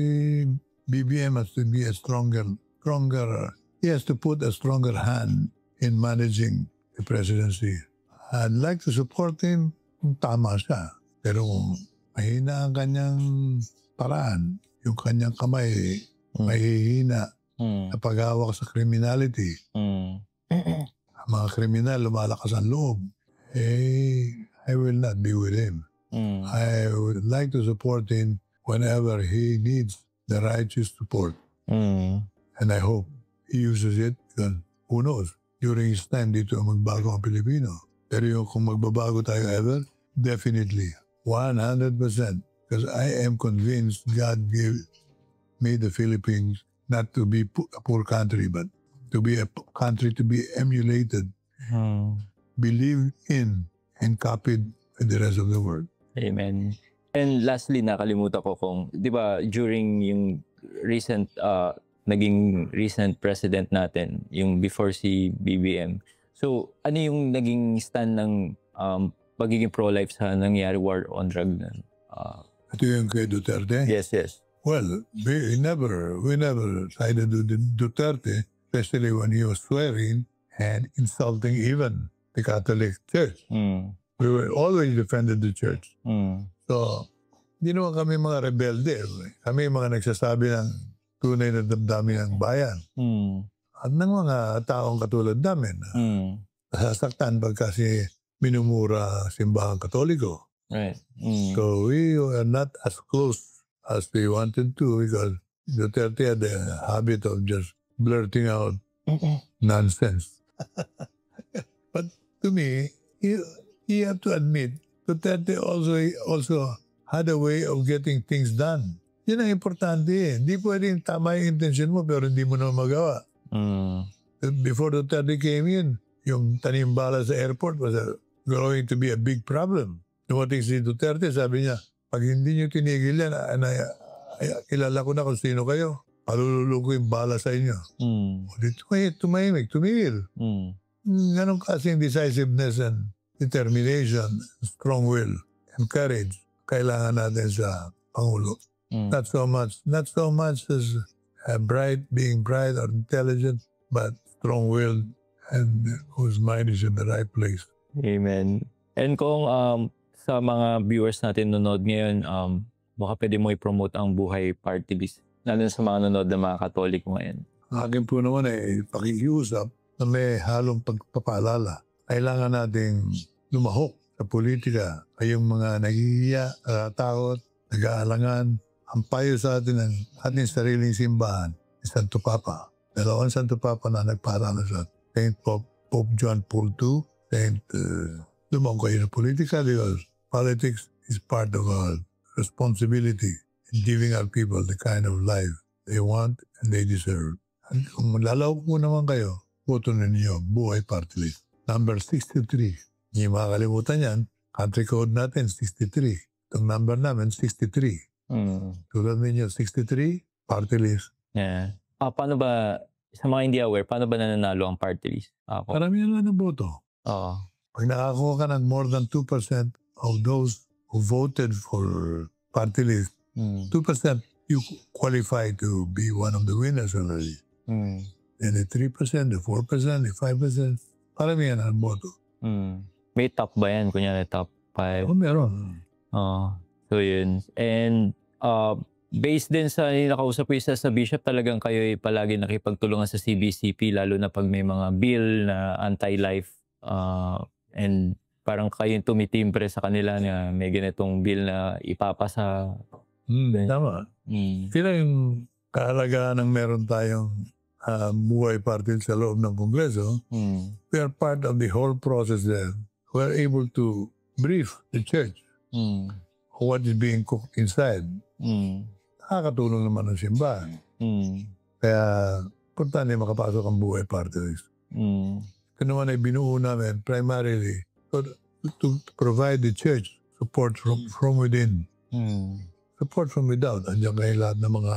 BBM has to be a stronger, he has to put a stronger hand in managing the presidency. I'd like to support him kung tama siya. Pero kung mahina ang kanyang paraan, yung kanyang kamay, mahihina na paghawak sa criminality. Ang mga kriminal, lumalakas ang loob. I will not be with him. I would like to support him whenever he needs the righteous support. And I hope he uses it because who knows, during his time dito magbago ang Pilipino. Pero yung kung magbabago tayo ever, definitely, 100%. Because I am convinced God made the Philippines not to be a poor country, but to be a country to be emulated, believed in, and copied by the rest of the world. Amen. And lastly, nakalimutan ko kung, di ba, during yung naging recent president natin, yung before si BBM, so ano yung naging stand ng pagiging pro-life sa nangyari war on drug na? Ito yung kay Duterte? Yes. Well, we never sided with Duterte, especially when he was swearing and insulting even the Catholic Church. We were always defended the church. So, hindi naman kami mga rebelde. Kami mga nagsasabi ng tunay na damdamin ng bayan. At ng mga taong katulad namin, nasasaktan pag kasi minumura simbahang Katoliko. Right. So we are not as close as we wanted to because Duterte had the habit of just blurting out nonsense. But to me, you have to admit, Duterte also had a way of getting things done. Yan ang importante eh. Hindi pwedeng tama yung intention mo pero hindi mo na magawa. Before Duterte came in, yung tanimbala sa airport was going to be a big problem. Dumating si Duterte, sabi niya, pag hindi niyo tinigil yan, kilala ko na kung sino kayo. Palululo ko yung bala sa inyo. Tumahimik, tumigil. Ganun kasing decisiveness and determination, strong will, and courage kailangan natin sa Pangulo. Not so much as being bright or intelligent, but strong-willed and whose mind is in the right place. Amen. And kung sa mga viewers natin nanonood ngayon, baka pwede mo i-promote ang Buhay Party List, lalo sa mga nanonood ng mga Katoliko ngayon. Ang akin po naman ay pakikiusap na may halong pagpapaalala. Kailangan nating lumahok sa politika. Ay yung mga naghihiya, takot, nag-aalangan, ang payo sa atin ng ating sariling simbahan ni Santo Papa. Dalawang Santo Papa na nagpaalala sa Saint Pope John Paul II, lumahok kayo ng politika because politics is part of our responsibility in giving our people the kind of life they want and they deserve. At kung lalawak po naman kayo, boto ninyo, Buhay Party List. Number 63. Hindi makakalimutan yan. Country code natin, 63. Itong number namin, 63. Tulad ninyo, 63, Party List. Yeah. Paano ba, sa mga hindi aware, paano ba nananalo ang party list? Paramihan lang ng boto. Oo. Pag nakakuha ka ng more than 2% of those who voted for Party List, 2%, you qualify to be one of the winners already. And the 3%, the 4%, the 5%, paramihan ang boto. May top ba yan? Kunyari top 5? Meron. So yun. And based din sa nakausap ko isa sa bishop, talagang kayo ay palagi nakipagtulungan sa CBCP, lalo na pag may mga bill na anti-life. And parang kayo tumitimbre sa kanila na may ganitong bill na ipapasa. Tama. Sila yung kaalagaan ng meron tayong Buhay Party sa loob ng Kongreso. We are part of the whole process there. We are able to brief the church what is being cooked inside. Nakakatulong naman ang simbahan. Kaya, importante makapasok ang Buhay Party List. Ito naman ay binuo namin primarily to provide the church support from within. Support from without. Andiyan kayo lahat ng mga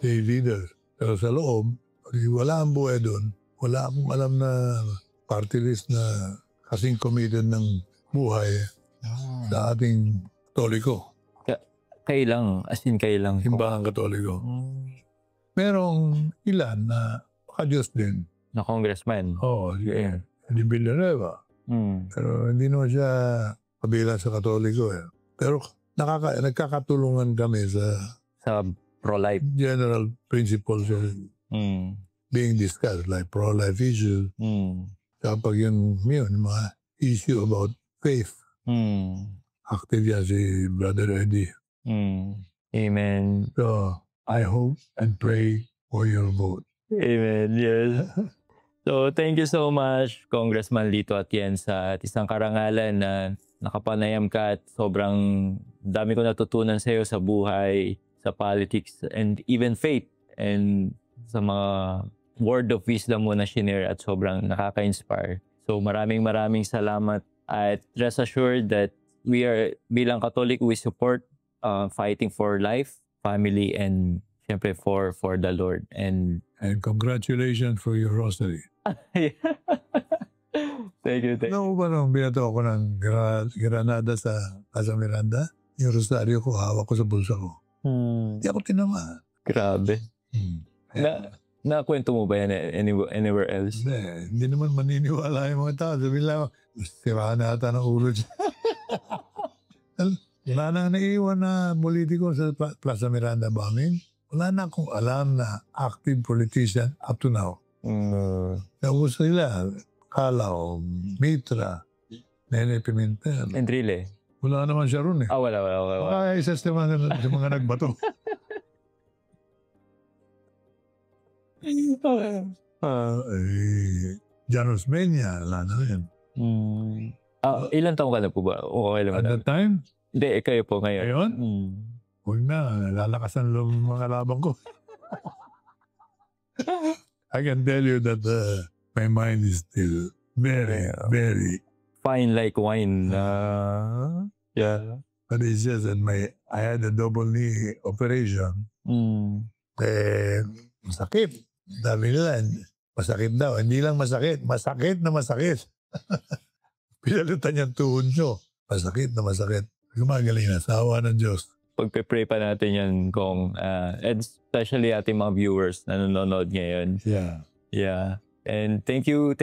lay leaders. Pero sa loob, wala ang buhay doon. Wala akong alam na party list na kasing committed ng buhay sa ating Katoliko. Kayo lang, as in kayo lang. Simbahan Katoliko. Merong ilan na Diyos din. Na congressman. Oo, yeah. Hindi Villanueva. Pero hindi naman siya kabilang sa Katoliko. Pero nagkakatulungan kami sa pro-life. General principles being discussed, like pro-life issues. Kapag yung mga issue about faith, active yan si Brother Eddie. Amen. So, I hope and pray for your vote. Amen, yes. So, thank you so much, Congressman Lito Atienza, at isang karangalan na nakapanayam ka at sobrang dami ko natutunan sa iyo sa buhay, sa politics, and even faith, and sa mga word of wisdom mo na shinare at sobrang nakaka-inspire. So maraming salamat at rest assured that we are, bilang Catholic, we support fighting for life, family, and syempre for the Lord. And congratulations for your rosary. Thank you. Alam mo ba nung binato ako ng Granada sa Casa Miranda? Yung rosaryo ko, hawak ko sa bulsa ko. Hindi ako tinamaan. Grabe. Nakwento mo ba yan anywhere else? Hindi naman maniniwala yung mga tao. Sabi lang, sirahan na ata ng ulo dyan. Wala na naiiwan na politiko sa Plaza Miranda bombing. Wala na akong alam na active politician up to now. Naubos sila. Calao, Mitra, Nene Pimentel. Enrile. Wala naman siya ron eh. Wala. Baka isa sa mga nagbato. Janos Menya, wala na rin. Ilan taong ka na po ba? At that time? Hindi, kayo po ngayon. Ngayon? Huwag na, lalakasan lang mga labang ko. I can tell you that my mind is still very, very fine like wine. Yeah. But it's just that I had a double knee operation. Masakit. Dami nila, masakit daw. Hindi lang masakit, masakit na masakit. Pinalutan niyang tuhod nyo. Masakit na masakit. Gumagaling na, sa awa ng Diyos. Pagpe-pray pa natin yan, Kong. And especially ating mga viewers na nanonood ngayon. Yeah. Yeah. And thank you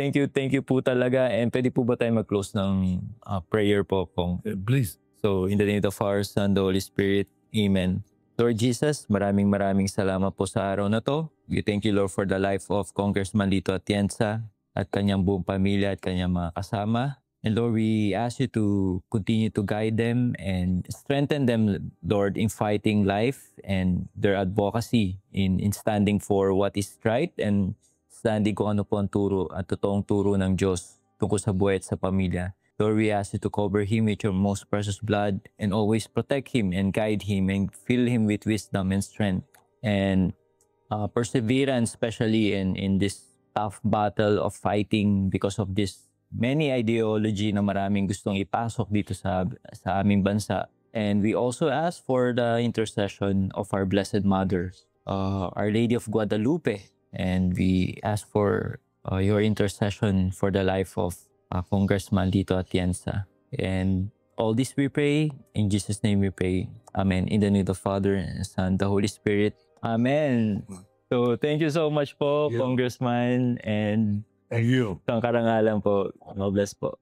po talaga. And pwede po ba tayo mag-close ng prayer po, Kong? Please. So, in the name of our Son, the Holy Spirit. Amen. Lord Jesus, maraming salamat po sa araw na to. We thank you, Lord, for the life of Congressman Lito Atienza at kanyang buong pamilya at kanyang mga kasama. And Lord, we ask you to continue to guide them and strengthen them, Lord, in fighting life and their advocacy in standing for what is right and standing kung ano po ang turo at totoong turo ng Diyos tungkol sa buhay at sa pamilya. Lord, we ask you to cover him with your most precious blood and always protect him and guide him and fill him with wisdom and strength and perseverance, especially in this tough battle of fighting because of this many ideology na maraming gustong ipasok dito sa aming bansa. And we also ask for the intercession of our Blessed Mother, Our Lady of Guadalupe. And we ask for your intercession for the life of Congressman Lito Atienza. And all this we pray, in Jesus' name we pray. Amen. In the name of the Father, and the Son, the Holy Spirit. Amen. So, thank you so much po, Congressman, and Thank you. ang karangalan po. God bless po.